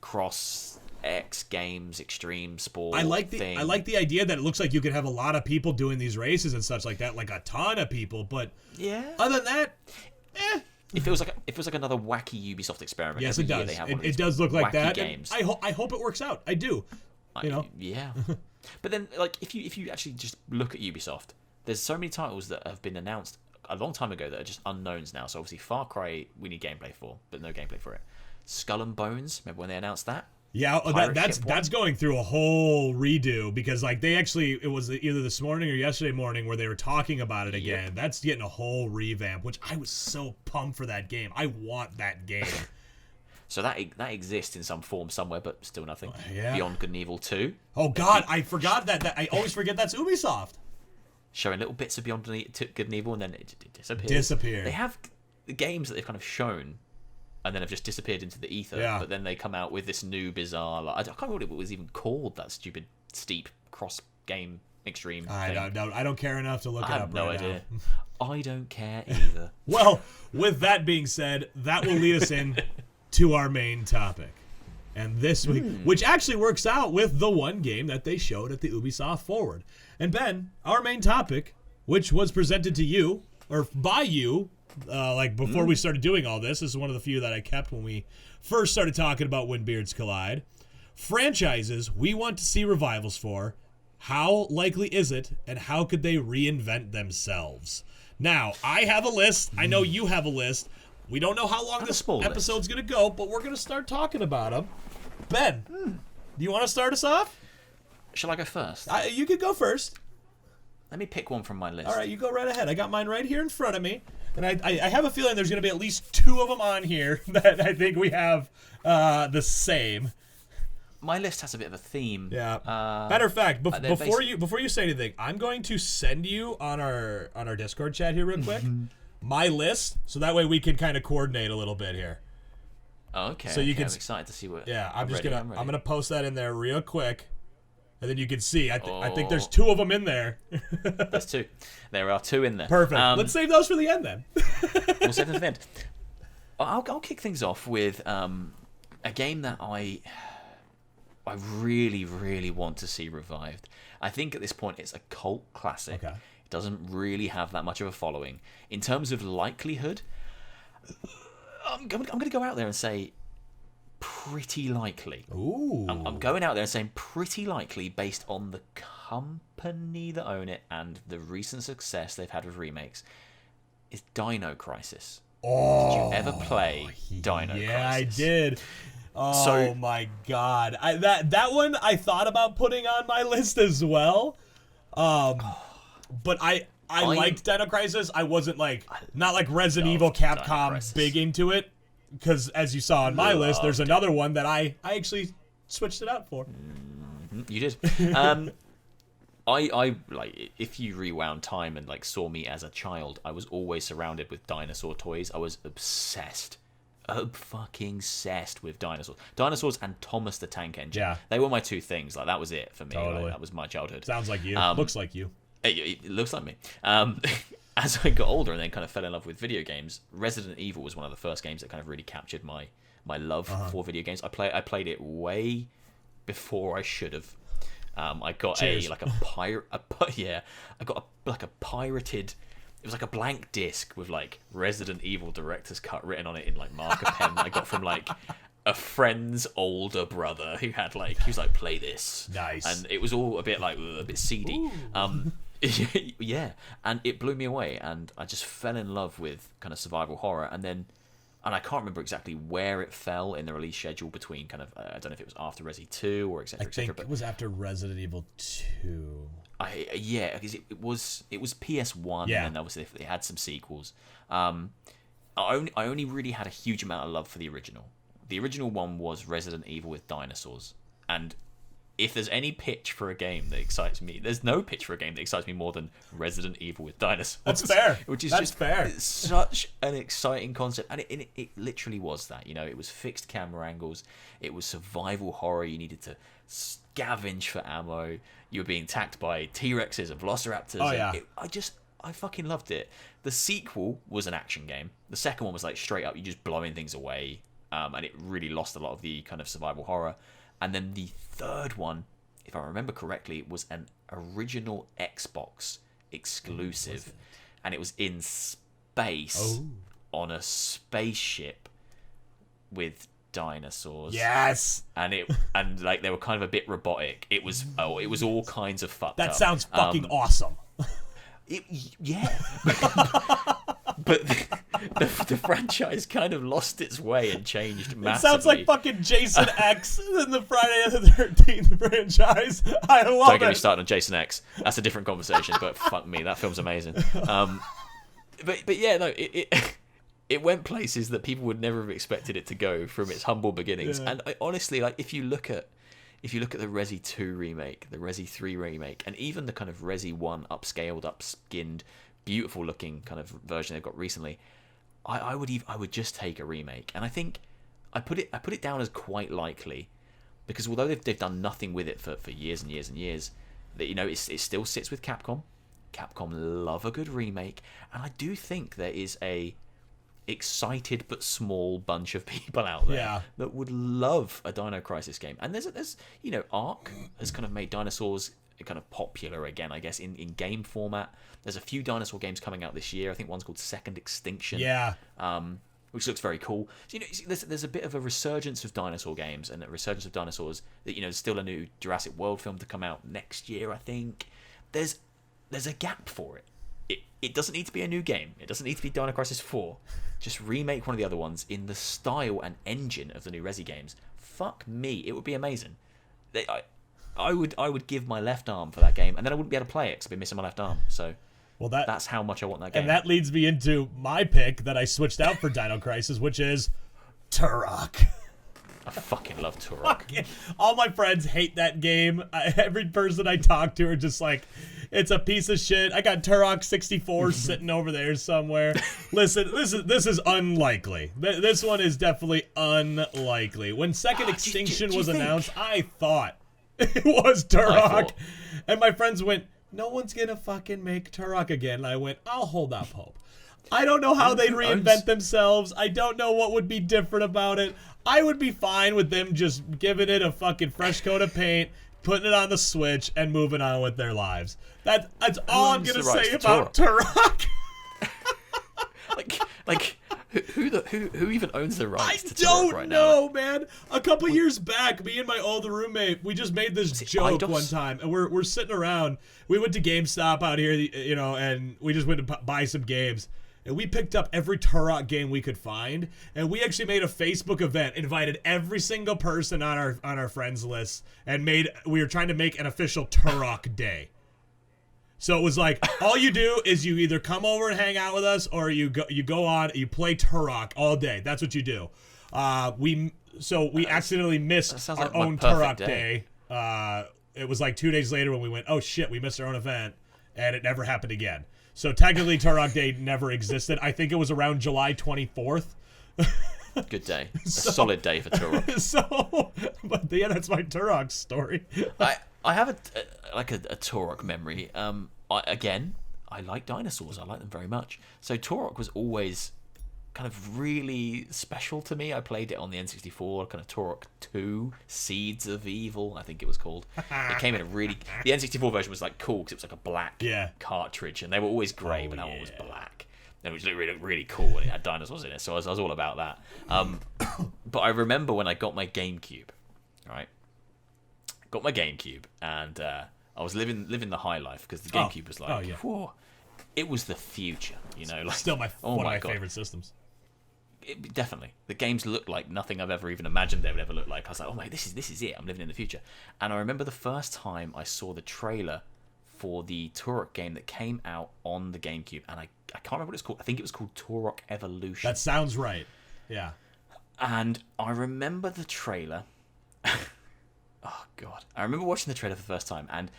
cross X Games extreme sport I like thing. I like the idea that it looks like you could have a lot of people doing these races and such like that, like a ton of people. But yeah, other than that, It feels like another wacky Ubisoft experiment. Yes, it does. It does look like that. Games. I hope it works out. I do. You know. Yeah. But then, like, if you actually just look at Ubisoft, there's so many titles that have been announced a long time ago that are just unknowns now. So obviously Far Cry, we need gameplay for, but no gameplay for it. Skull and Bones, remember when they announced that? Yeah, that's going through a whole redo because like it was either this morning or yesterday morning where they were talking about it again. Yep. That's getting a whole revamp, which I was so pumped for that game. I want that game. So that exists in some form somewhere, but still nothing. Yeah. Beyond Good and Evil 2. Oh God, I forgot that. I always forget that's Ubisoft. Showing little bits of Beyond Good and Evil, and then it disappears. They have games that they've kind of shown, and then have just disappeared into the ether. Yeah. But then they come out with this new bizarre. I can't remember what it was even called. That stupid steep cross game extreme. I don't care enough to look it up. I have no idea. Now. I don't care either. Well, with that being said, that will lead us in to our main topic. And this week, which actually works out with the one game that they showed at the Ubisoft Forward. And Ben, our main topic, which was presented to you, or by you, before we started doing all this is one of the few that I kept when we first started talking about When Beards Collide. Franchises we want to see revivals for. How likely is it, and how could they reinvent themselves? Now, I have a list. I know you have a list. We don't know how long this episode's going to go, but we're going to start talking about them. Ben, do you want to start us off? Shall I go first? You could go first. Let me pick one from my list. All right, you go right ahead. I got mine right here in front of me. And I have a feeling there's going to be at least two of them on here that I think we have the same. My list has a bit of a theme. Yeah. Matter of fact, before you say anything, I'm going to send you on our Discord chat here real quick my list, so that way we can kind of coordinate a little bit here. Okay. So you can. I'm excited to see what. Yeah, I'm gonna post that in there real quick, and then you can see. I think there's two of them in there. There's two. There are two in there. Perfect. Let's save those for the end then. We'll save them for the end. I'll kick things off with a game that I really, really want to see revived. I think at this point it's a cult classic. Okay. It doesn't really have that much of a following. In terms of likelihood, I'm going to go out there and say pretty likely. Ooh. I'm going out there and saying pretty likely based on the company that own it and the recent success they've had with remakes is Dino Crisis. Oh, did you ever play Dino Crisis? Yeah, I did. Oh my God! That one I thought about putting on my list as well, but I liked Dino Crisis. I wasn't not like Resident Evil, Capcom, big into it, because as you saw on my list, there's another one that I actually switched it out for. You did. I like if you rewound time and saw me as a child, I was always surrounded with dinosaur toys. I was obsessed with dinosaurs and Thomas the Tank Engine. Yeah, they were my two things. That was it for me. Totally. That was my childhood. Sounds like you. Looks like you. It looks like me. As I got older and then kind of fell in love with video games, Resident Evil was one of the first games that kind of really captured my love for video games. I played it way before I should have. I got I got a pirated. It was like a blank disc with Resident Evil Director's Cut written on it in marker pen. I got from a friend's older brother who had he was play this. Nice. And it was all a bit a bit seedy. Yeah, and it blew me away, and I just fell in love with kind of survival horror, and I can't remember exactly where it fell in the release schedule between kind of I don't know if it was after Resi 2 or etc. I think it was after Resident Evil 2. Because it was PS1, yeah. And then obviously they had some sequels. I only really had a huge amount of love for the original. The original one was Resident Evil with dinosaurs, and if there's any pitch for a game that excites me, there's no pitch for a game that excites me more than Resident Evil with dinosaurs. That's fair. That's fair. It's such an exciting concept, and it literally was that. It was fixed camera angles. It was survival horror. You needed to scavenge for ammo. You were being attacked by T-Rexes and Velociraptors. Oh yeah. I fucking loved it. The sequel was an action game. The second one was straight up, you just blowing things away, and it really lost a lot of the kind of survival horror. And then the third one, if I remember correctly, was an original Xbox exclusive, and it was in space on a spaceship with dinosaurs. Yes. And they were kind of a bit robotic. It was all kinds of fucked up. That sounds fucking awesome. Yeah. but the franchise kind of lost its way and changed massively. It sounds like fucking Jason X in the Friday the 13th franchise. I love it. Don't get me started on Jason X. That's a different conversation, but fuck me, that film's amazing. But yeah, no, it went places that people would never have expected it to go from its humble beginnings. Yeah. And honestly, like if you look at the Resi 2 remake, the Resi 3 remake, and even the kind of Resi 1 upscaled, upskinned, beautiful looking kind of version they've got recently, I would just take a remake. And I think I put it down as quite likely, because although they've done nothing with it for years and years and years, that it still sits with Capcom. Capcom love a good remake, and I do think there is a excited but small bunch of people out there that would love a Dino Crisis game. And there's Ark has kind of made dinosaurs kind of popular again, I guess, in game format. There's a few dinosaur games coming out this year. I think one's called Second Extinction. Which looks very cool. So, there's a bit of a resurgence of dinosaur games and a resurgence of dinosaurs. That there's still a new Jurassic World film to come out next year, I think. There's a gap for it. It doesn't need to be a new game. It doesn't need to be Dino Crisis 4. Just remake one of the other ones in the style and engine of the new Resi games. Fuck me, it would be amazing. I would give my left arm for that game, and then I wouldn't be able to play it because I'd be missing my left arm. So that's how much I want that game. And that leads me into my pick that I switched out for Dino Crisis, which is Turok. I fucking love Turok. All my friends hate that game. Every person I talk to are just like, it's a piece of shit. I got Turok 64 sitting over there somewhere. Listen, this is unlikely. This one is definitely unlikely. When Second Extinction was announced, I thought it was Turok. And my friends went, no one's gonna fucking make Turok again. And I went, I'll hold up hope. I don't know how they'd reinvent themselves. I don't know what would be different about it. I would be fine with them just giving it a fuclike fresh coat of paint, putting it on the Switch, and moving on with their lives. That's all I'm gonna say about Turok. Who even owns the rights to Turok right now? I don't know, man. A couple years back, me and my old roommate, we just made this joke one time, and we're sitting around. We went to GameStop out here, and we just went to buy some games. And we picked up every Turok game we could find, and we actually made a Facebook event, invited every single person on our friends list, and we were trying to make an official Turok day. So it was like, all you do is you either come over and hang out with us, or you go on, you play Turok all day. That's what you do. We accidentally missed our own Turok day. It was like 2 days later when we went, oh shit, we missed our own event, and it never happened again. So technically, Turok Day never existed. I think it was around July 24th. Good day. A solid day for Turok. But yeah, that's my Turok story. I have a Turok memory. I like dinosaurs. I like them very much. So Turok was always kind of really special to me. I played it on the N64, kind of Turok 2, Seeds of Evil, I think it was called. It came in the N64 version was like cool because it was like a black cartridge, and they were always grey, but that one was black. And it was really, really cool, and it had dinosaurs in it, so I was all about that. But I remember when I got my GameCube, right? Got my GameCube, and I was living the high life because the GameCube was like, whoa, it was the future, like still one of my favorite systems. Definitely, the games looked like nothing I've ever even imagined they would ever look like. I was like, oh my, this is it. I'm living in the future. And I remember the first time I saw the trailer for the Turok game that came out on the GameCube, and I can't remember what it's called. I think it was called Turok Evolution. That sounds right. Yeah. And I remember the trailer. Oh god, I remember watching the trailer for the first time, and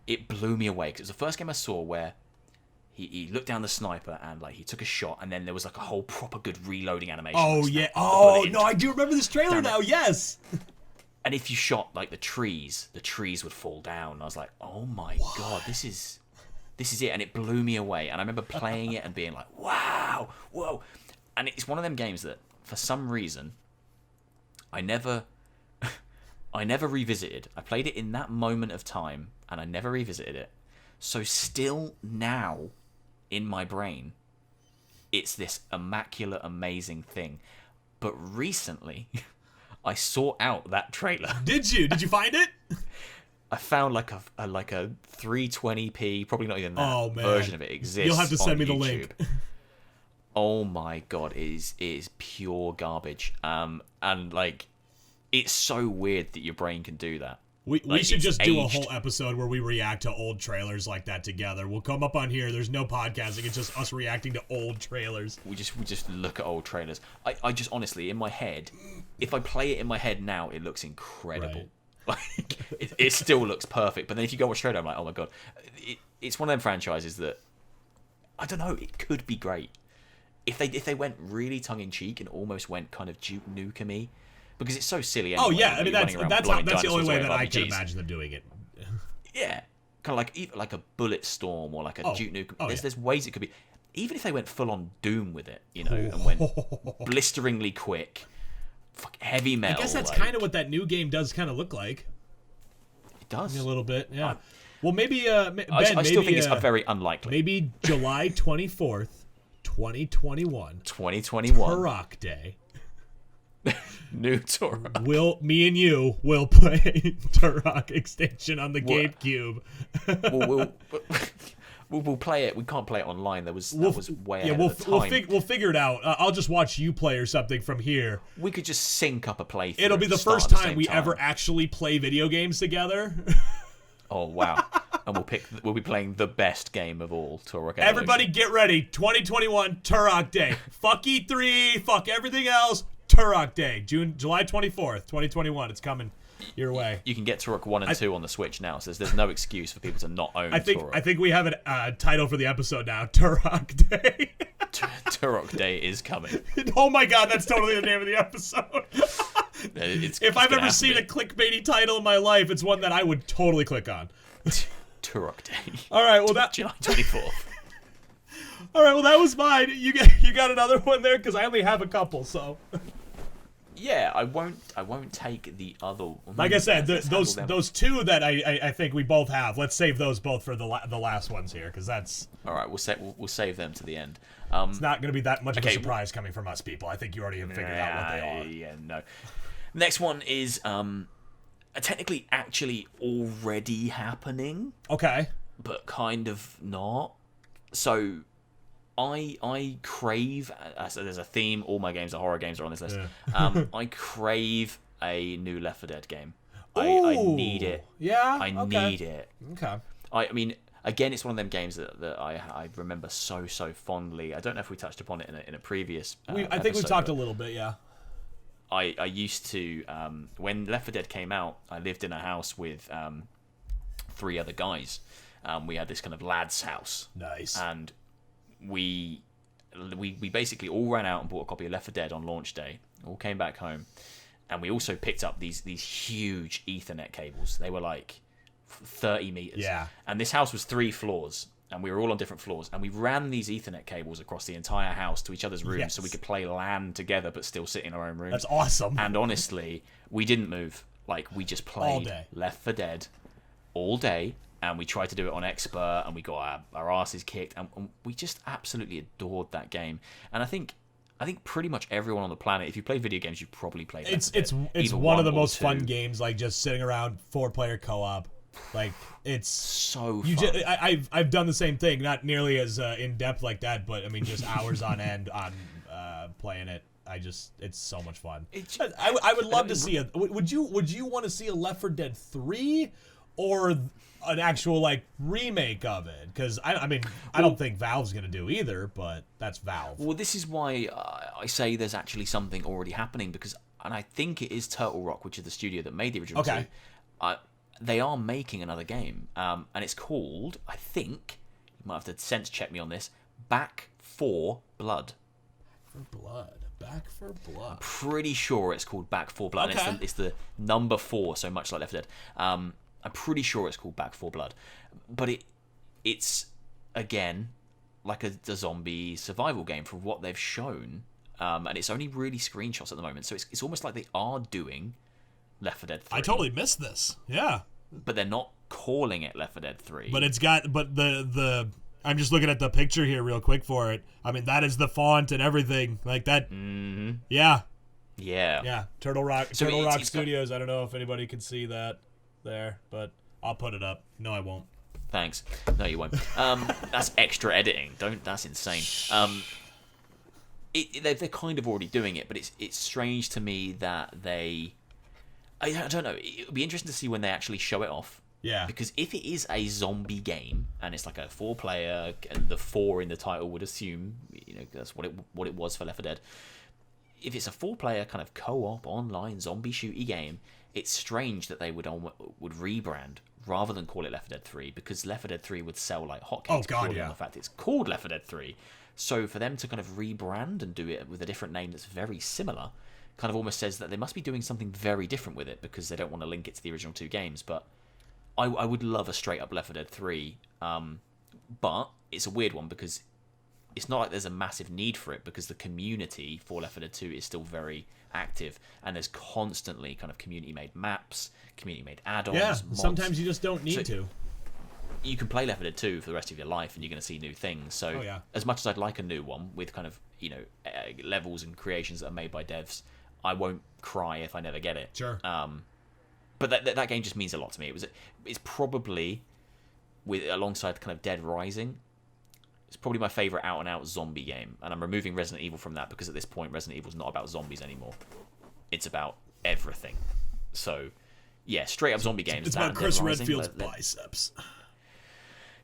it blew me away because it was the first game I saw where he looked down the sniper and like he took a shot, and then there was like a whole proper good reloading animation. Oh yeah. Oh no, I do remember this trailer now. Yes. And if you shot like the trees would fall down. And I was like, oh my god, this is it, and it blew me away. And I remember playing it and being like, wow, whoa. And it's one of them games that for some reason I never revisited. I played it in that moment of time, and I never revisited it. So still now, in my brain, it's this immaculate, amazing thing. But recently, I sought out that trailer. Did you? Did you find it? I found like a 320p, probably not even that version of it exists. You'll have to send me the YouTube. link. Oh my god, it is pure garbage. And like, it's so weird that your brain can do that. We Like, should it's just do a aged. whole episode where we react to old trailers like that together. We'll come up on here. There's no podcasting. It's just us reacting to old trailers. We just look at old trailers. I just honestly, in my head, if I play it in my head now, it looks incredible. Right. Like it still looks perfect. But then if you go watch trailer, I'm like, oh my god, it's one of them franchises that I don't know. It could be great if they went really tongue in cheek and almost went kind of Duke Nukem-y. Because it's so silly. Anyway, Oh yeah, I mean that's blowing the only dinosaurs way away that with I can RPGs. imagine them doing it. Yeah, kind of like a Bullet Storm or like a Duke Nukem. Oh, There's ways it could be. Even if they went full on Doom with it, you know, and went blisteringly quick, heavy metal. I guess that's like, kind of what that new game does kind of look like. It does A little bit, yeah. Well, maybe Ben. I still think it's maybe, very unlikely. Maybe July 24th, 2021. 2021. Turok Day. New Turok. Me and you will play Turok Extinction on the What? GameCube. We'll play it. We can't play it online. That was way Yeah, ahead of the time. we'll figure it out. I'll just watch you play or something from here. We could just sync up a playthrough. It'll be at the start first at the time same we ever actually play video games together. Oh wow! And we'll be playing the best game of all, Turok. Everybody get ready. 2021 Turok Day. Fuck E3. Fuck everything else. Turok Day. July 24th, 2021. It's coming your way. You can get Turok 1 and 2 on the Switch now, so there's no excuse for people to not own Turok. I think we have a title for the episode now. Turok Day. Turok Day is coming. Oh my god, that's totally the name of the episode. If I've ever seen a a clickbaity title in my life, it's one that I would totally click on. Turok Day. All right, well July 24th. All right, well that was mine. You got another one there because I only have a couple. So, Yeah, I won't take the other. like I said, Let's handle them. those two that I think we both have. Let's save those both for the last ones here because that's All right, we'll save them to the end. it's not going to be that much of a Okay, surprise coming from us people. I think you already have figured out what they are. Yeah, no. Next one is technically actually already happening, Okay. but kind of not. So I crave. So there's a theme. All my games are horror games are on this list. Yeah. I crave a new Left 4 Dead game. I Ooh, need it. Yeah. I okay. need it. Okay. I mean, again, it's one of them games that I remember so fondly. I don't know if we touched upon it in a previous. I think we episode, talked a but little bit. Yeah. I used to when Left 4 Dead came out, I lived in a house with 3 other guys. We had this kind of lads' house. Nice. And we basically all ran out and bought a copy of Left 4 Dead on launch day. All came back home, and we also picked up these huge Ethernet cables. They were like 30 meters. Yeah. And this house was 3 floors, and we were all on different floors. And we ran these Ethernet cables across the entire house to each other's rooms, Yes. so we could play LAN together but still sit in our own rooms. That's awesome. And honestly, we didn't move. Like, we just played day. Left 4 Dead all day, and we tried to do it on expert, and we got our asses kicked, and we just absolutely adored that game. And I think pretty much everyone on the planet, if you play video games, you've probably played Left 4 Dead. It's Either one of the or most 2. fun games. Like just sitting around 4-player co-op. Like it's So you fun. I've done the same thing, not nearly as in depth like that, but I mean just hours on end on playing it. It's so much fun. I would love to see a. Would you want to see a Left 4 Dead 3 or an actual like remake of it? Because I mean I don't think Valve's gonna do either, but that's Valve. Well, this is why I say there's actually something already happening, and I think it is Turtle Rock, which is the studio that made the original Okay. 2. They are making another game, and it's called, I think, you might have to sense check me on this, Back 4 Blood. Back for Blood. Pretty sure it's called Back 4 Blood. Okay. And it's the number 4, so much like Left 4 Dead. I'm pretty sure it's called Back 4 Blood. But it's, again, like a zombie survival game from what they've shown. And it's only really screenshots at the moment. So it's almost like they are doing Left 4 Dead 3. I totally missed this. Yeah. But they're not calling it Left 4 Dead 3. But the I'm just looking at the picture here real quick for it. I mean, that is the font and everything like that. Mm-hmm. Yeah. Yeah. Yeah. Turtle Rock So it's Studios. I don't know if anybody can see that there, but I'll put it up. No, I won't. Thanks. No, you won't. That's extra editing. That's insane. they're kind of already doing it, but it's strange to me that I don't know. It would be interesting to see when they actually show it off. Yeah. Because if it is a zombie game and it's like a 4-player, and the 4 in the title would assume, that's what it was for Left 4 Dead. If it's a 4-player kind of co-op online zombie shooty game, it's strange that they would rebrand rather than call it Left 4 Dead 3, because Left 4 Dead 3 would sell like hotcakes. Oh god, yeah. On the fact it's called Left 4 Dead 3. So for them to kind of rebrand and do it with a different name that's very similar, kind of almost says that they must be doing something very different with it, because they don't want to link it to the original 2 games. But I would love a straight up Left 4 Dead 3, but it's a weird one because it's not like there's a massive need for it, because the community for Left 4 Dead 2 is still very active, and there's constantly kind of community made maps, community made add-ons. Yeah, mods. sometimes you just don't need to. You can play Left 4 Dead 2 for the rest of your life, and you're going to see new things. So as much as I'd like a new one with kind of levels and creations that are made by devs, I won't cry if I never get it. Sure. But that game just means a lot to me. It's probably, alongside kind of Dead Rising, it's probably my favourite out-and-out zombie game. And I'm removing Resident Evil from that because at this point Resident Evil's not about zombies anymore. It's about everything. So, yeah, straight-up zombie games. It's about Chris Redfield's biceps.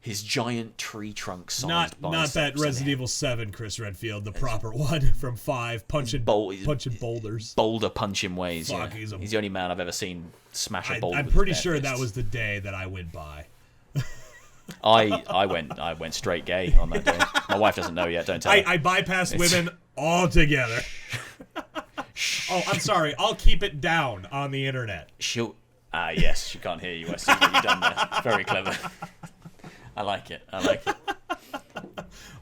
His giant tree trunk-sized biceps. Not that Resident Evil 7 Chris Redfield, the proper one from 5, punching boulders. Boulder punching ways, Fuck, yeah. He's the only man I've ever seen smash a boulder. I'm pretty sure that was the day that I went by. I went straight gay on that day. My wife doesn't know yet, don't tell her. I bypassed women altogether. Oh, I'm sorry. I'll keep it down on the internet. Yes, she can't hear you. I see what you've done there. Very clever. I like it.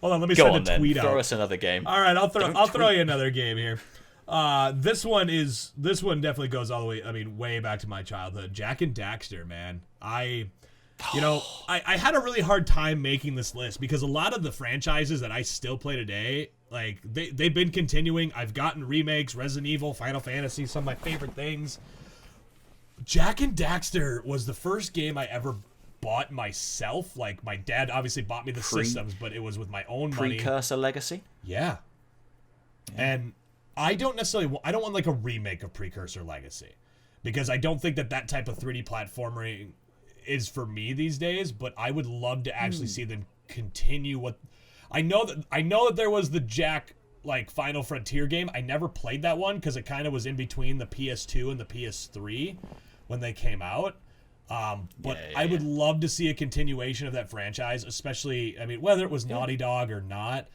Hold on, let me send a tweet out. Throw us another game. All right, I'll throw you another game here. This one definitely goes all the way. I mean, way back to my childhood. Jak and Daxter, man. I had a really hard time making this list because a lot of the franchises that I still play today, like they've been continuing. I've gotten remakes, Resident Evil, Final Fantasy, some of my favorite things. Jak and Daxter was the first game I ever bought myself. Like, my dad obviously bought me the systems, but it was with my own money. Precursor Legacy? Yeah. And I don't want like a remake of Precursor Legacy, because I don't think that type of 3D platforming is for me these days, but I would love to actually see them continue what I know that there was the Jak like Final Frontier game. I never played that one because it kind of was in between the PS2 and the PS3 when they came out. But I would love to see a continuation of that franchise, especially, I mean, whether it was Naughty Dog or not.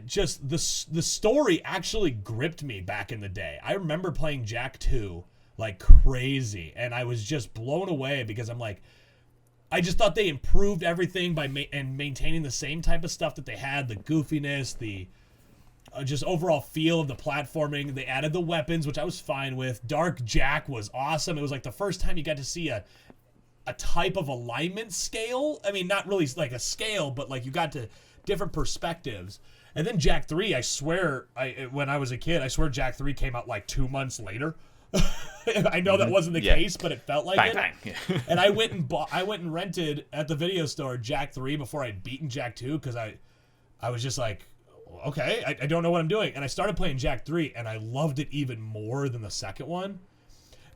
Just the story actually gripped me back in the day. I remember playing Jak 2 like crazy, and I was just blown away because I'm like, I just thought they improved everything by maintaining the same type of stuff that they had, the goofiness, the just overall feel of the platforming. They added the weapons, which I was fine with. Dark Jak was awesome. It was like the first time you got to see a type of alignment scale. I mean, not really like a scale, but like you got to different perspectives. And then Jak 3, I swear, when I was a kid, I swear Jak 3 came out like 2 months later. I know that wasn't the case, but it felt like it. Bang. And I went and rented at the video store Jak 3 before I'd beaten Jak 2 because I was just like, okay, I don't know what I'm doing. And I started playing Jak 3, and I loved it even more than the second one.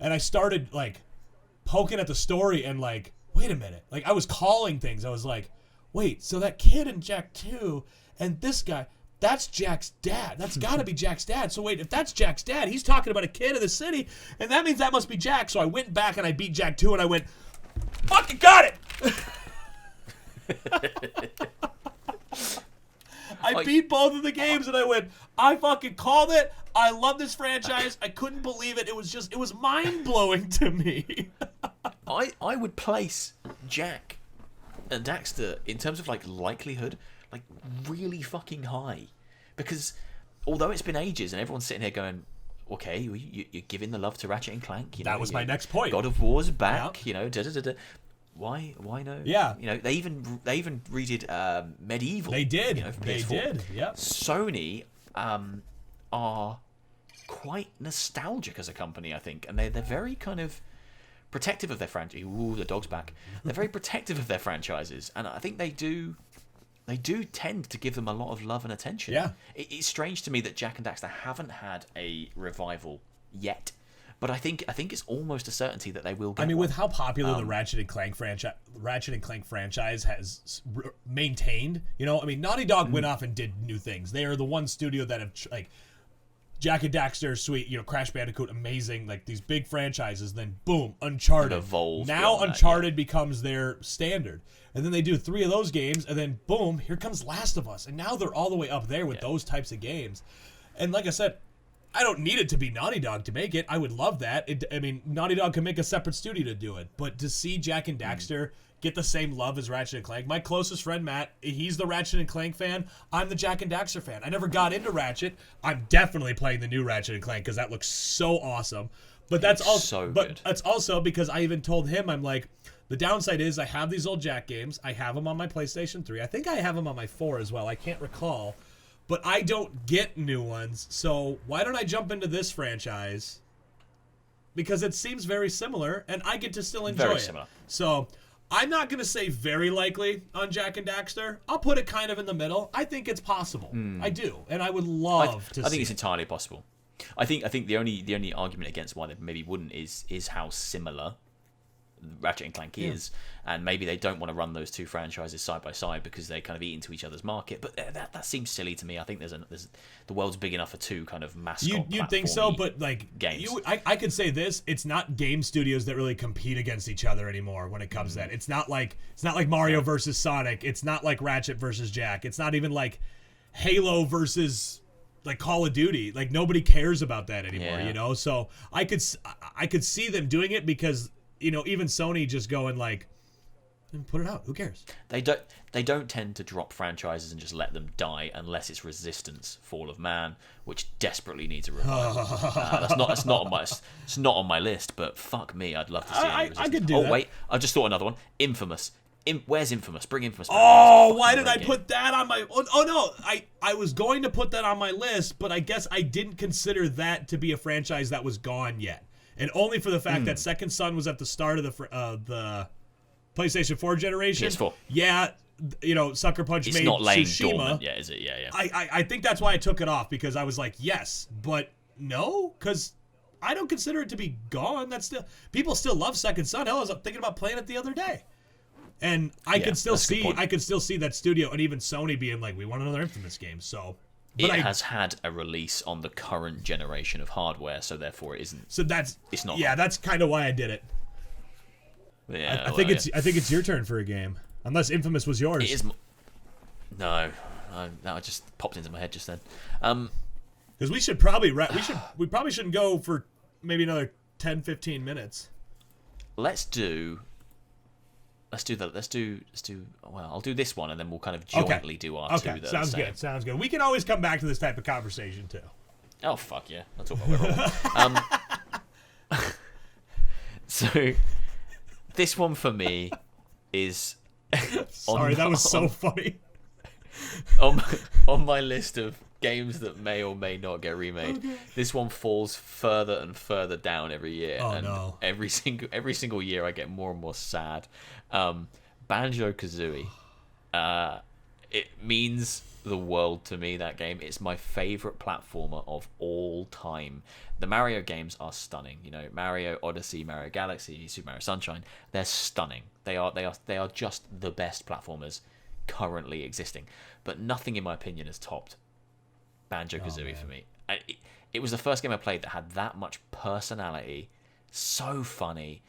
And I started, like, poking at the story and, like, wait a minute. Like, I was calling things. I was like, wait, so that kid in Jak 2 and this guy, that's Jak's dad. That's got to be Jak's dad. So wait, if that's Jak's dad, he's talking about a kid in the city, and that means that must be Jak. So I went back and I beat Jak 2, and I went, fucking got it! I beat both of the games, and I went, I fucking called it. I love this franchise. I couldn't believe it. It was mind-blowing to me. I would place Jak and Daxter in terms of like likelihood, like really fucking high, because although it's been ages and everyone's sitting here going, okay, you're giving the love to Ratchet and Clank. That was my next point. God of War's back. Yep. Why no? Yeah. They even redid Medieval. They did. For they PS4. did. Yep. Sony are quite nostalgic as a company, I think, and they're very kind of protective of their franchise. Ooh, the dog's back. They're very protective of their franchises, and I think they do they do tend to give them a lot of love and attention. Yeah. It's strange to me that Jak and Daxter haven't had a revival yet, but I think it's almost a certainty that they will get. I mean, one. with how popular the Ratchet and Clank franchise has maintained, you know, I mean, Naughty Dog went off and did new things. They are the one studio that have like Jak and Daxter, sweet, you know, Crash Bandicoot, amazing, like these big franchises. Then boom, Uncharted. Evolved now Uncharted becomes their standard, and then they do 3 of those games, and then boom, here comes Last of Us, and now they're all the way up there with those types of games. And like I said, I don't need it to be Naughty Dog to make it. I would love that. I mean, Naughty Dog can make a separate studio to do it. But to see Jak and Daxter get the same love as Ratchet and Clank. My closest friend, Matt, he's the Ratchet and Clank fan. I'm the Jak and Daxter fan. I never got into Ratchet. I'm definitely playing the new Ratchet and Clank because that looks so awesome. But that's also good. That's also because I even told him, I'm like, the downside is I have these old Jak games. I have them on my PlayStation 3. I think I have them on my 4 as well. I can't recall. But I don't get new ones, so why don't I jump into this franchise? Because it seems very similar, and I get to still enjoy Very it. similar. So I'm not going to say very likely on Jak and Daxter. I'll put it kind of in the middle. I think it's possible. I do, and I would love to see I think it's it. entirely possible. I think the only argument against why they maybe wouldn't is how similar Ratchet and Clank is, and maybe they don't want to run those two franchises side by side because they kind of eat into each other's market. But that seems silly to me. I think there's the world's big enough for two kind of mascot. You'd think so, but like games. I could say this: it's not game studios that really compete against each other anymore when it comes to that. It's not like Mario versus Sonic. It's not like Ratchet versus Jak. It's not even like Halo versus like Call of Duty. Like nobody cares about that anymore, you know. So I could see them doing it because, you know, even Sony just going like, put it out. Who cares? They don't tend to drop franchises and just let them die unless it's Resistance: Fall of Man, which desperately needs a revival. It's not on my list, but fuck me, I'd love to see it. I could do that. Oh wait, I just thought another one. Infamous. Where's Infamous? Bring Infamous back. Oh, why did I put that on my... Oh, no. I was going to put that on my list, but I guess I didn't consider that to be a franchise that was gone yet. And only for the fact that Second Son was at the start of the PlayStation 4 generation. PS4. Yeah, you know, Sucker Punch It's made not laying Tsushima. dormant yet, is it? Yeah. I think that's why I took it off, because I was like, yes, but no, because I don't consider it to be gone. That's still... People still love Second Son. Hell, I was thinking about playing it the other day. And I could still see that studio and even Sony being like, we want another Infamous game. So it has had a release on the current generation of hardware, so therefore it isn't. So it's not. Yeah, hard. that's kind of why I did it. Yeah, I think it's your turn for a game, unless Infamous was yours. It is. No, that just popped into my head just then. Because we should probably we probably shouldn't go for maybe another 10-15 minutes. Let's do. Well, I'll do this one, and then we'll kind of jointly do our two. That Sounds good. Sounds good. We can always come back to this type of conversation too. Oh fuck yeah! I'll talk about whatever I want. So, this one for me is. Sorry, that was so funny. On my list of games that may or may not get remade, this one falls further and further down every year. No. Every single year I get more and more sad. Banjo-Kazooie. It means the world to me, that game. It's my favorite platformer of all time. The Mario games are stunning. You know, Mario Odyssey, Mario Galaxy, Super Mario Sunshine. They're stunning. They are just the best platformers currently existing. But nothing, in my opinion, has topped Banjo-Kazooie for me. It was the first game I played that had that much personality, so funny.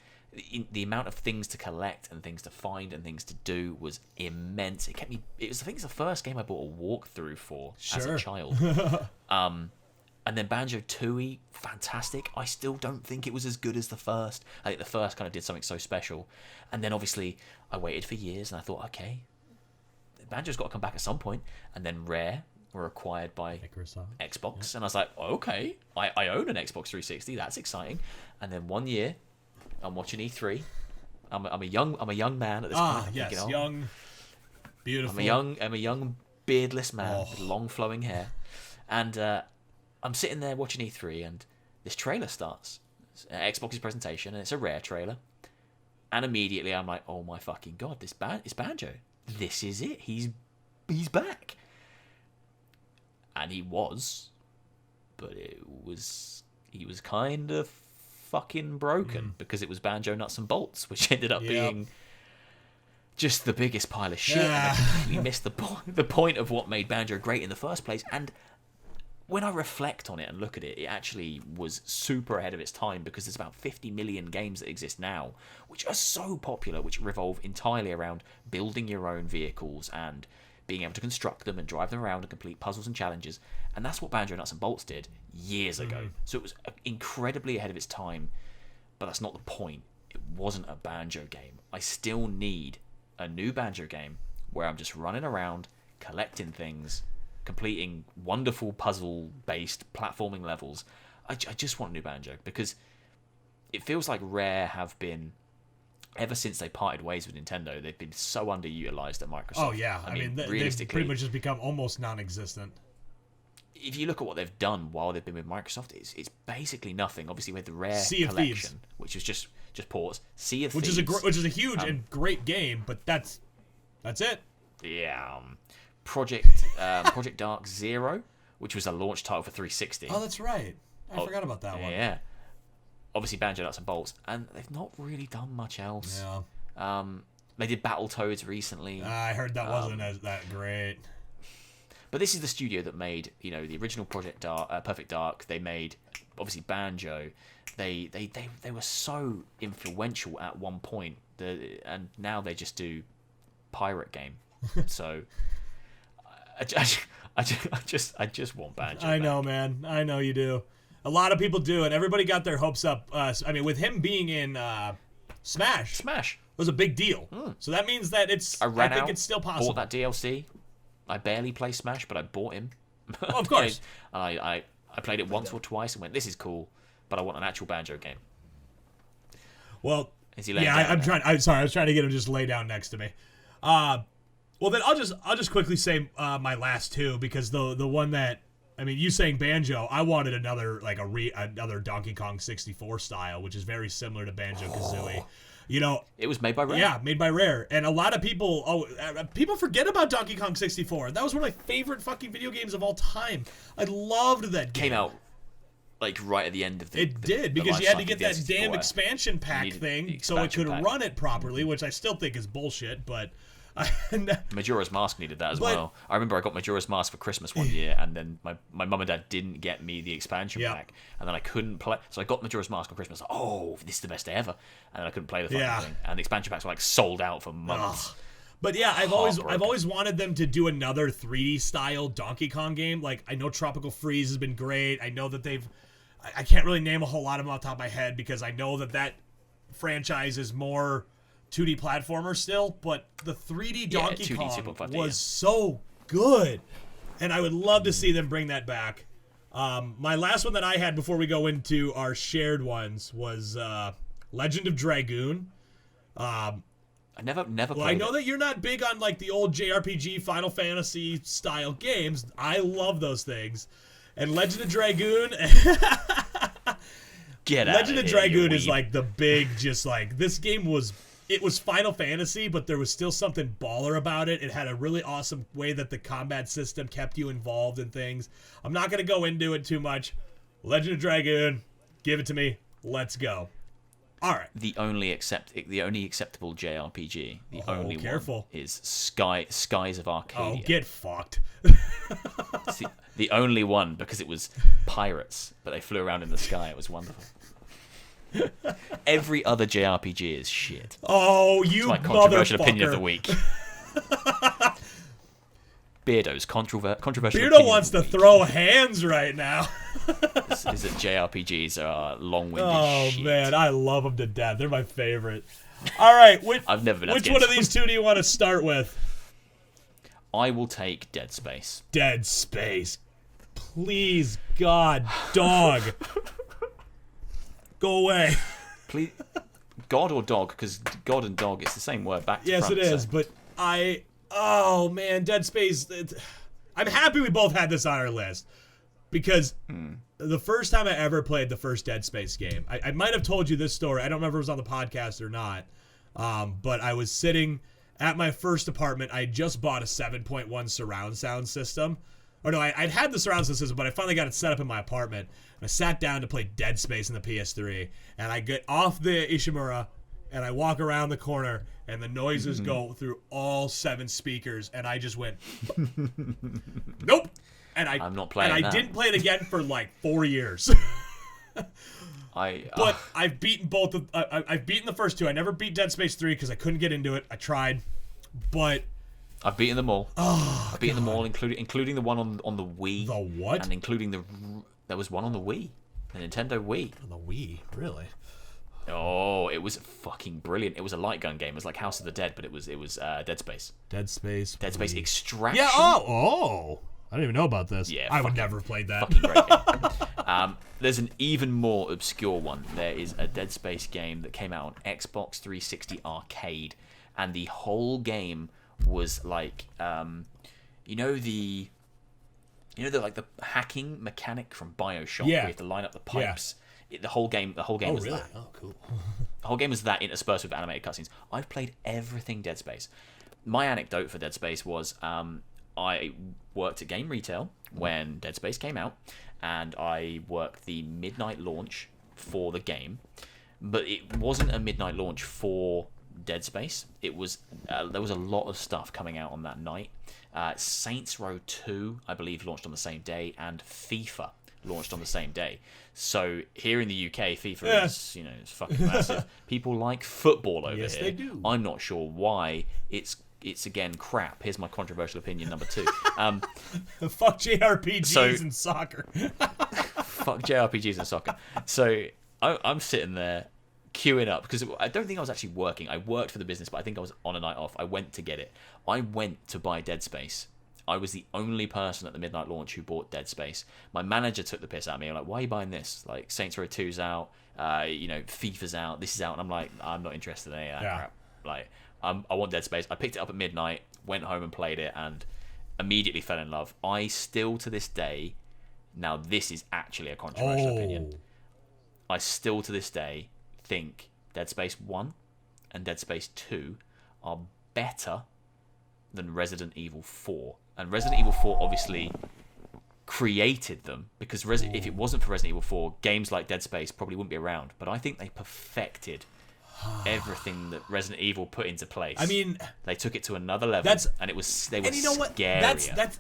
The amount of things to collect and things to find and things to do was immense. I think it's the first game I bought a walkthrough for as a child. And then Banjo-Tooie, fantastic. I still don't think it was as good as the first. I think the first kind of did something so special. And then obviously I waited for years and I thought, okay, Banjo's got to come back at some point. And then Rare were acquired by Microsoft. Xbox, and I was like, okay, I own an Xbox 360. That's exciting. And then one year, I'm watching E3. I'm a young man at this point. Yes, thinking, young, beautiful. I'm a young beardless man with long flowing hair, and I'm sitting there watching E3, and this trailer starts. It's Xbox's presentation, and it's a Rare trailer. And immediately I'm like, oh my fucking god, it's Banjo. This is it. He's he's back. And he was, but he was kind of fucking broken because it was Banjo Nuts and Bolts, which ended up being just the biggest pile of shit. Yeah. And I completely missed the point of what made Banjo great in the first place. And when I reflect on it and look at it, it actually was super ahead of its time, because there's about 50 million games that exist now, which are so popular, which revolve entirely around building your own vehicles and being able to construct them and drive them around and complete puzzles and challenges. And that's what Banjo Nuts and Bolts did years ago. So it was incredibly ahead of its time, but that's not the point. It wasn't a Banjo game. I still need a new Banjo game where I'm just running around, collecting things, completing wonderful puzzle-based platforming levels. I just want a new Banjo, because it feels like Rare have been, ever since they parted ways with Nintendo, they've been so underutilized at Microsoft. Oh, yeah. I mean realistically, they've pretty much just become almost non-existent. If you look at what they've done while they've been with Microsoft, it's basically nothing. Obviously, we had the Rare Sea of collection, Thieves, which was just ports. Sea of which Thieves, is a huge and great game, but that's it. Yeah. Project Dark Zero, which was a launch title for 360. Oh, that's right. I forgot about that one. Yeah. Obviously, Banjo Nuts and Bolts, and they've not really done much else. Yeah. They did Battletoads recently. I heard that wasn't that great. But this is the studio that made, the original Project Dark, Perfect Dark. They made, obviously, Banjo. They were so influential at one point, and now they just do pirate game. So I just want Banjo. I know, man. I know you do. A lot of people do, and everybody got their hopes up. I mean, with him being in Smash was a big deal. So that means that I think it's still possible. Bought that DLC. I barely play Smash, but I bought him. Oh, of course. I played it once or twice and went, this is cool, but I want an actual Banjo game. Well, is he laying down I'm now? trying. I was trying to get him to just lay down next to me. Well, then I'll just quickly say my last two, because the one that, I mean, you saying Banjo, I wanted another another Donkey Kong 64 style, which is very similar to Banjo-Kazooie. It was made by Rare. Yeah, made by Rare. And a lot of people, people forget about Donkey Kong 64. That was one of my favorite fucking video games of all time. I loved that game. Came out right at the end of the It did, because you had to get that damn expansion pack thing so it could run it properly, which I still think is bullshit, but Majora's Mask needed that as well. I remember I got Majora's Mask for Christmas one year, and then my mum and dad didn't get me the expansion pack, and then I couldn't play. So I got Majora's Mask on Christmas. Oh, this is the best day ever, and then I couldn't play the fucking thing. And the expansion packs were sold out for months. But yeah, I've always wanted them to do another 3D style Donkey Kong game. Like, I know Tropical Freeze has been great. I know that I can't really name a whole lot of them off the top of my head, because I know that franchise is more 2D platformer still, but the 3D Donkey Kong was so good, and I would love to see them bring that back. My last one that I had before we go into our shared ones was Legend of Dragoon. I never played I know that you're not big on the old JRPG Final Fantasy style games. I love those things. And Legend of Dragoon Legend of Dragoon is the big, this game was Final Fantasy, but there was still something baller about it. It had a really awesome way that the combat system kept you involved in things. I'm not going to go into it too much. Legend of Dragoon, give it to me. Let's go. All right. The only acceptable JRPG, careful. one is Skies of Arcadia. Oh, get fucked. It's the only one, because it was pirates, but they flew around in the sky. It was wonderful. Every other JRPG is shit. Oh, you my controversial opinion of the week. Beardo's controversial. Beardo wants to throw hands right now. This is that JRPGs are long-winded shit. Oh man, I love them to death. They're my favorite. All right, I've never been. Which one of these two do you want to start with? I will take Dead Space. Dead Space. Please, God, dog. Go away. Please, God or dog, because God and dog, it's the same word back to front. Yes, it is, but oh man, Dead Space. I'm happy we both had this on our list, because the first time I ever played the first Dead Space game, I might have told you this story. I don't remember if it was on the podcast or not, but I was sitting at my first apartment, I just bought a 7.1 surround sound system. Or no, I'd had the surround sound system, but I finally got it set up in my apartment. And I sat down to play Dead Space in the PS3. And I get off the Ishimura, and I walk around the corner, and the noises go through all 7 speakers. And I just went, nope. And I'm not playing that. And I didn't play it again for like 4 years. But I've beaten both of. I've beaten the first 2. I never beat Dead Space 3 because I couldn't get into it. I tried, but I've beaten them all. I've beaten them all, including the one on the Wii. The what? And including there was one on the Wii, the Nintendo Wii. On the Wii, really? Oh, it was fucking brilliant. It was a light gun game. It was like House of the Dead, but it was Dead Space. Dead Space. Dead Space Extraction. Yeah. Oh. I didn't even know about this. Yeah, I would never have played that. Fucking great game. There's an even more obscure one. There is a Dead Space game that came out on Xbox 360 Arcade, and the whole game was like, the hacking mechanic from BioShock, where you have to line up the pipes. The whole game was really? that. Oh, cool. The whole game was that interspersed with animated cutscenes. I've played everything Dead Space. My anecdote for Dead Space was, I worked at Game Retail when Dead Space came out, and I worked the midnight launch for the game, but it wasn't a midnight launch for Dead Space. It was there was a lot of stuff coming out on that night. Saints Row 2, I believe, launched on the same day, and FIFA launched on the same day. So here in the UK, FIFA is it's fucking massive. People like football over here. Yes, they do. I'm not sure why. It's again crap. Here's my controversial opinion number 2. Fuck JRPGs and soccer. Fuck JRPGs and soccer. So I'm sitting there queuing up because I don't think I was actually working. I worked for the business, but I think I was on a night off. I went to get it. I went to buy Dead Space. I was the only person at the midnight launch who bought Dead Space. My manager took the piss out of me. I'm like, why are you buying this? Like, Saints Row 2's out. FIFA's out. This is out. And I'm like, I'm not interested in any of that crap. Like, I want Dead Space. I picked it up at midnight, went home and played it, and immediately fell in love. I still, to this day, now this is actually a controversial opinion, I still, to this day, think Dead Space 1 and Dead Space 2 are better than Resident Evil 4. And Resident Evil 4 obviously created them, because if it wasn't for Resident Evil 4, games like Dead Space probably wouldn't be around. But I think they perfected everything that Resident Evil put into place. I mean, they took it to another level, and they were scarier. That's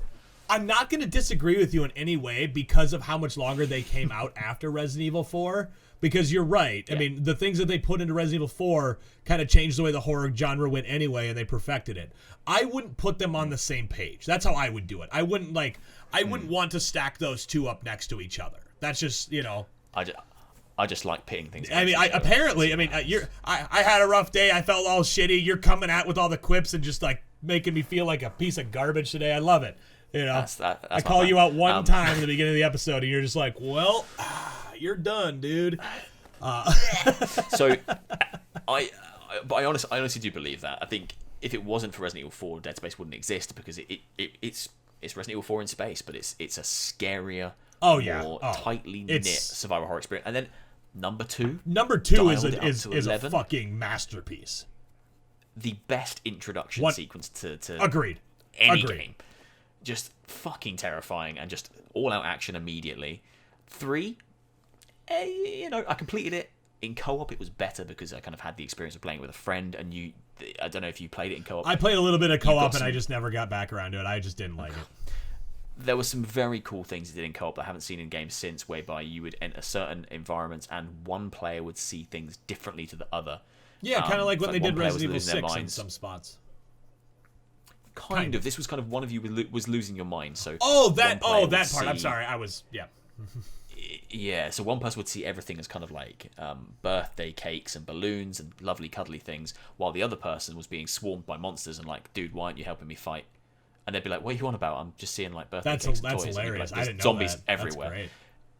I'm not going to disagree with you in any way because of how much longer they came out after Resident Evil 4. Because you're right. Yeah. I mean, the things that they put into Resident Evil 4 kind of changed the way the horror genre went anyway, and they perfected it. I wouldn't put them on the same page. That's how I would do it. I wouldn't want to stack those two up next to each other. That's just, I just like pitting things. I mean, I had a rough day. I felt all shitty. You're coming out with all the quips and just like making me feel like a piece of garbage today. I love it. That's I call you out one time in the beginning of the episode, and you're just like, well, you're done, dude. So, I honestly do believe that. I think if it wasn't for Resident Evil 4, Dead Space wouldn't exist, because it's Resident Evil 4 in space, but it's a scarier, more tightly knit survival horror experience. And then number two is a fucking masterpiece. The best introduction sequence to Agreed. any game. Just fucking terrifying, and just all-out action immediately. 3, I completed it in co-op. It was better because I kind of had the experience of playing with a friend, and I don't know if you played it in co-op. I played a little bit of co-op, and I just never got back around to it. I just didn't like it. There were some very cool things it did in co-op that I haven't seen in games since, whereby you would enter certain environments and one player would see things differently to the other. Yeah, kind of like when they did Resident Evil 6 in some spots. Kind of. This was kind of one of you was losing your mind. So that part. I'm sorry. Yeah, so one person would see everything as kind of like birthday cakes and balloons and lovely cuddly things, while the other person was being swarmed by monsters and like, dude, why aren't you helping me fight? And they'd be like, what are you on about? I'm just seeing like birthday cakes and toys. That's hilarious. Like, I didn't know zombies that. everywhere. That's great.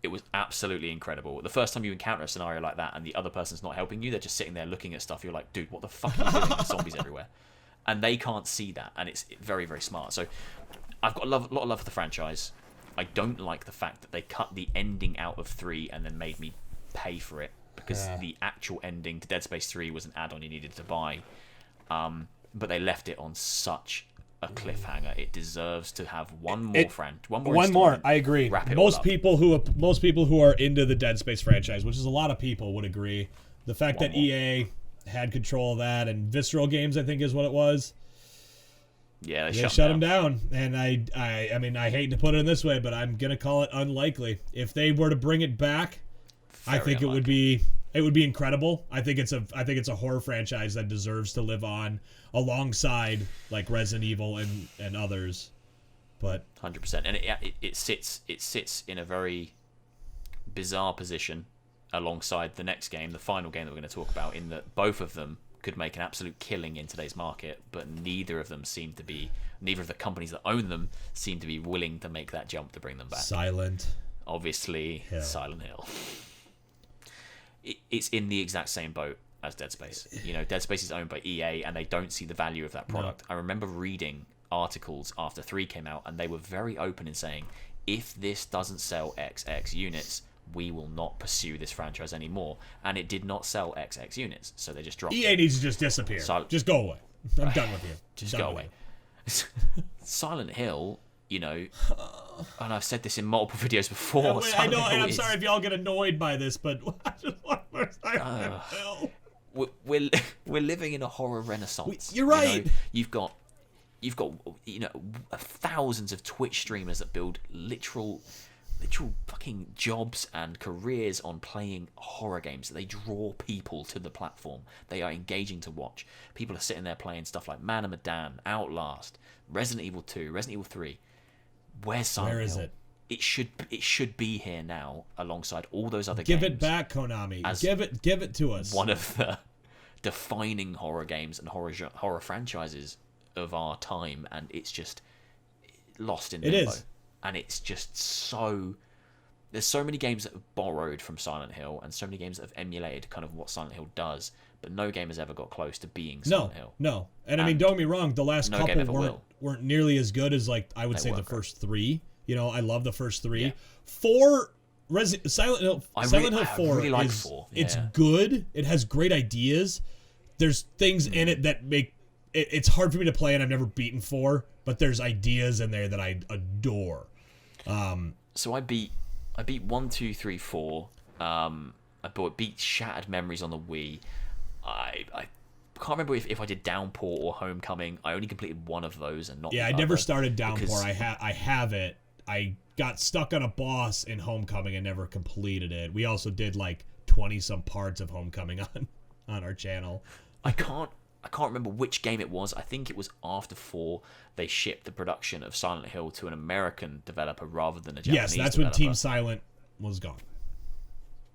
It was absolutely incredible. The first time you encounter a scenario like that and the other person's not helping you, they're just sitting there looking at stuff, you're like, dude, what the fuck are you doing? There's zombies everywhere. And they can't see that, and it's very, very smart. So I've got a lot of love for the franchise. I don't like the fact that they cut the ending out of 3 and then made me pay for it, because the actual ending to Dead Space 3 was an add-on you needed to buy. but they left it on such a cliffhanger. It deserves to have one more One more. I agree. Wrap it most all people who are into the Dead Space franchise, which is a lot of people, would agree. The fact that EA had control of that, and Visceral Games, I think, is what it was. Yeah, they shut them down. And I mean, I hate to put it in this way, but I'm gonna call it unlikely. If they were to bring it back, I think unlikely. it would be incredible. I think it's a horror franchise that deserves to live on alongside like Resident Evil and others. But 100%, and it sits in a very bizarre position alongside the next game, the final game that we're going to talk about, in that both of them could make an absolute killing in today's market, but neither of the companies that own them seem to be willing to make that jump to bring them back. Obviously, Silent Hill. It's in the exact same boat as Dead Space. You know, Dead Space is owned by EA, and they don't see the value of that product. No. I remember reading articles after 3 came out, and they were very open in saying, if this doesn't sell XX units, we will not pursue this franchise anymore. And it did not sell XX units, so they just dropped EA needs to just disappear. Just go away. I'm done with you. Just go away. Silent Hill, you know, and I've said this in multiple videos before. I know, and I'm sorry if y'all get annoyed by this, but I just want more Silent Hill. We're living in a horror renaissance. You're right. You know, you've got thousands of Twitch streamers that build literal fucking jobs and careers on playing horror games. They draw people to the platform. They are engaging to watch. People are sitting there playing stuff like Man of Medan, Outlast, Resident Evil 2, Resident Evil 3. Where's Silent Hill? Where is it? It should be here now alongside all those other games. games. Give it back, Konami. Give it to us. One of the defining horror games and horror franchises of our time, and it's just lost in limbo. It is. And it's just there's so many games that have borrowed from Silent Hill, and so many games that have emulated kind of what Silent Hill does, but no game has ever got close to being Silent Hill. No. And I mean, don't get me wrong, the last couple weren't nearly as good as, like, I would say the first 3. You know, I love the first 3. Yeah. 4, Silent Hill 4 really like 4. Yeah. It's good. It has great ideas. There's things in it that make it's hard for me to play, and I've never beaten 4, but there's ideas in there that I adore. So I beat 1, 2, 3, 4. I beat Shattered Memories on the Wii. I can't remember if I did Downpour or Homecoming. I only completed one of those and not. Yeah, I never started Downpour. I have it. I got stuck on a boss in Homecoming and never completed it. We also did like 20 some parts of Homecoming on our channel. I can't remember which game it was. I think it was after 4 they shipped the production of Silent Hill to an American developer rather than a Japanese developer. Yes, that's when Team Silent was gone.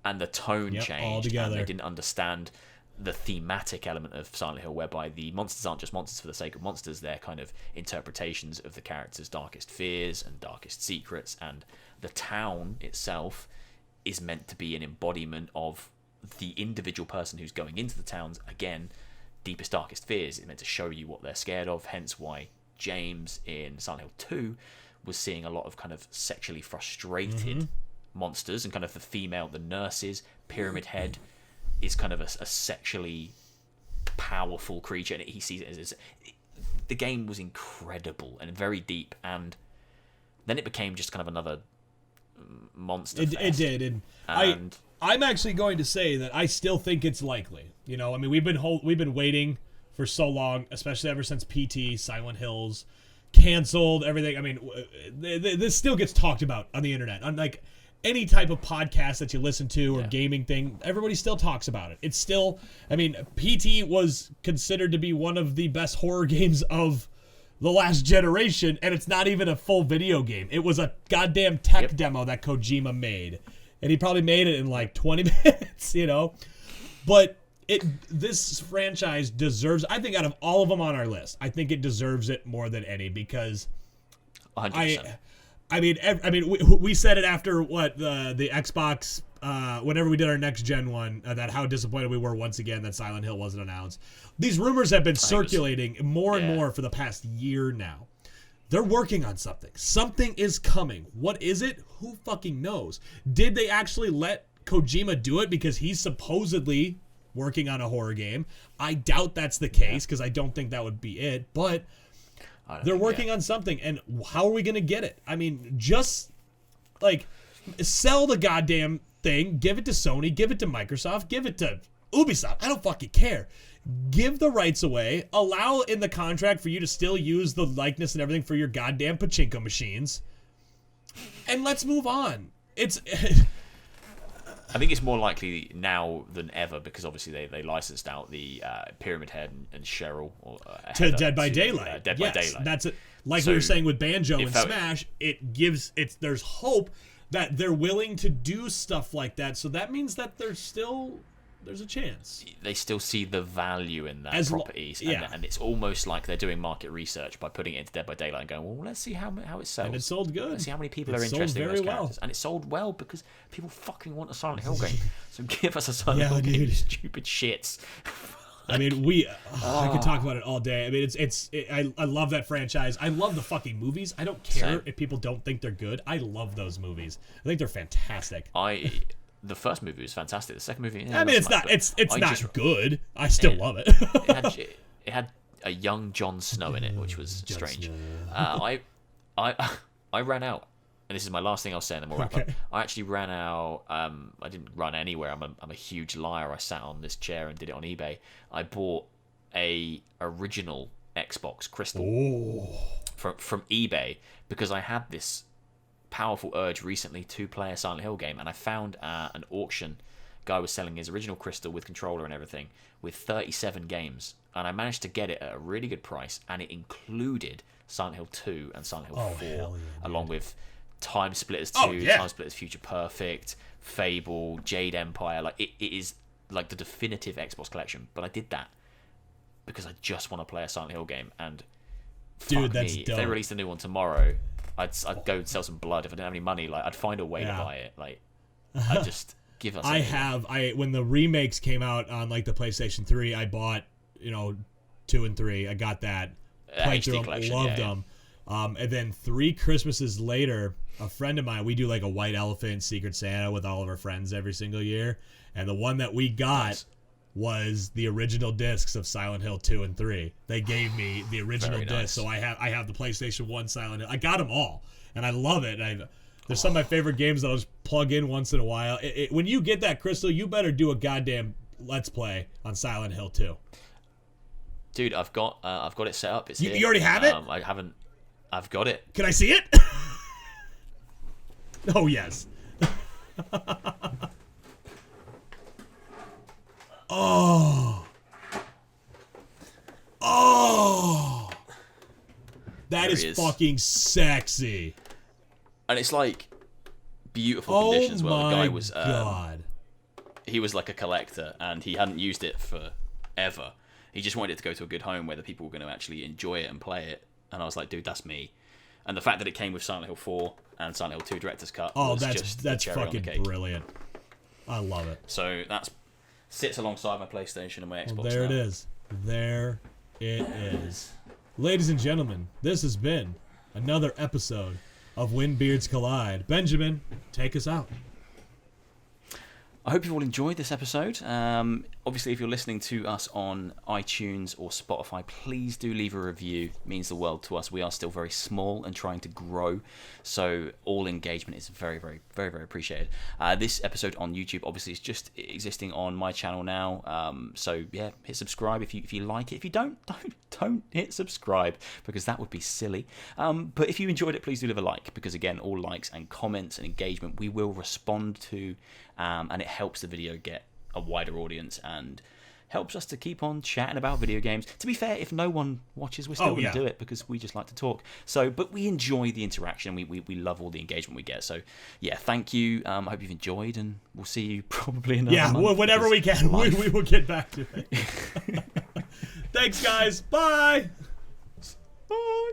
And the tone changed. Altogether. And they didn't understand the thematic element of Silent Hill, whereby the monsters aren't just monsters for the sake of monsters. They're kind of interpretations of the character's darkest fears and darkest secrets. And the town itself is meant to be an embodiment of the individual person who's going into the town's, again, deepest, darkest fears. It's meant to show you what they're scared of, hence why James in Silent Hill 2 was seeing a lot of kind of sexually frustrated monsters, and kind of the nurses, Pyramid Head is kind of a sexually powerful creature, and he sees it as the game was incredible and very deep, and then it became just kind of another monster fest. It did, and I'm actually going to say that I still think it's likely. You know, I mean, we've been waiting for so long, especially ever since PT, Silent Hills, canceled, everything. I mean, this still gets talked about on the internet. Unlike any type of podcast that you listen to or gaming thing, everybody still talks about it. It's still, I mean, PT was considered to be one of the best horror games of the last generation, and it's not even a full video game. It was a goddamn tech demo that Kojima made, and he probably made it in like 20 minutes, you know? But this franchise deserves, I think out of all of them on our list, I think it deserves it more than any, because 100%. I mean, we said it after the Xbox, whenever we did our next gen one, that how disappointed we were once again that Silent Hill wasn't announced. These rumors have been circulating more and more for the past year now. They're working on something. Something is coming. What is it? Who fucking knows? Did they actually let Kojima do it? Because he's supposedly working on a horror game. I doubt that's the case because I don't think that would be it. But they're working on something, and how are we gonna get it? I mean, just like sell the goddamn thing, give it to Sony, give it to Microsoft, give it to Ubisoft. I don't fucking care. Give the rights away. Allow in the contract for you to still use the likeness and everything for your goddamn pachinko machines. And let's move on. It's I think it's more likely now than ever because obviously they licensed out the Pyramid Head and Cheryl to Dead by Daylight. Dead by Daylight. That's it. Like so we were saying with Banjo and Smash, there's hope that they're willing to do stuff like that. So that means that there's a chance. They still see the value in that properties, and it's almost like they're doing market research by putting it into Dead by Daylight and going, well, let's see how it sells. And it sold good. Let's see how many people are interested in those characters. And it sold well because people fucking want a Silent Hill game. So give us a Silent Hill game, you stupid shits. I mean, I could talk about it all day. I mean, I love that franchise. I love the fucking movies. I don't care if people don't think they're good. I love those movies. I think they're fantastic. The first movie was fantastic. The second movie, I mean, it's not good. I still love it. It had a young Jon Snow in it, which was strange. I ran out, and this is my last thing I'll say, and then we'll wrap up. I actually ran out. I didn't run anywhere. I'm a huge liar. I sat on this chair and did it on eBay. I bought a original Xbox Crystal from eBay because I had this powerful urge recently to play a Silent Hill game, and I found an auction. Guy was selling his original Crystal with controller and everything with 37 games, and I managed to get it at a really good price, and it included Silent Hill 2 and Silent Hill 4 along with Time Splitters 2, Time Splitters Future Perfect, Fable, Jade Empire. Like it is like the definitive Xbox collection. But I did that because I just want to play a Silent Hill game, and dude, that's me, dope. if they released a new one tomorrow, I'd go and sell some blood. If I didn't have any money, like I'd find a way to buy it. Like I'd just give us. When the remakes came out on like the PlayStation 3, I bought 2 and 3. I got that. Played through them, loved them. And then 3 Christmases later, a friend of mine, we do like a White Elephant Secret Santa with all of our friends every single year, and the one that we got was the original discs of Silent Hill 2 and 3. They gave me the original discs, so I have the PlayStation 1 Silent Hill. I got them all, and I love it. There's some of my favorite games that I'll just plug in once in a while. When you get that Crystal, you better do a goddamn Let's Play on Silent Hill 2. Dude, I've got it set up. It's here. You already have it? I haven't. I've got it. Can I see it? Oh yes. That is fucking sexy. And it's like beautiful condition as well. The guy was God. He was like a collector, and he hadn't used it forever. He just wanted it to go to a good home where the people were going to actually enjoy it and play it. And I was like, dude, that's me. And the fact that it came with Silent Hill 4 and Silent Hill 2 Director's Cut was just the cherry on the cake. Fucking brilliant. I love it. So that sits alongside my PlayStation and my Xbox. Well, there it is. There it is. Ladies and gentlemen, this has been another episode of When Beards Collide. Benjamin, take us out. I hope you all enjoyed this episode. Obviously, if you're listening to us on iTunes or Spotify, please do leave a review. It means the world to us. We are still very small and trying to grow, so all engagement is very, very, very, very appreciated. This episode on YouTube, obviously, is just existing on my channel now. So yeah, hit subscribe if you like it. If you don't hit subscribe, because that would be silly. But if you enjoyed it, please do leave a like, because again, all likes and comments and engagement we will respond to, and it helps the video get a wider audience and helps us to keep on chatting about video games. To be fair, if no one watches, we're still going to do it because we just like to talk. So, but we enjoy the interaction. We love all the engagement we get. So, yeah, thank you. I hope you've enjoyed, and we'll see you probably in another month. Whenever we can, we will get back to it. Thanks, guys. Bye. Bye.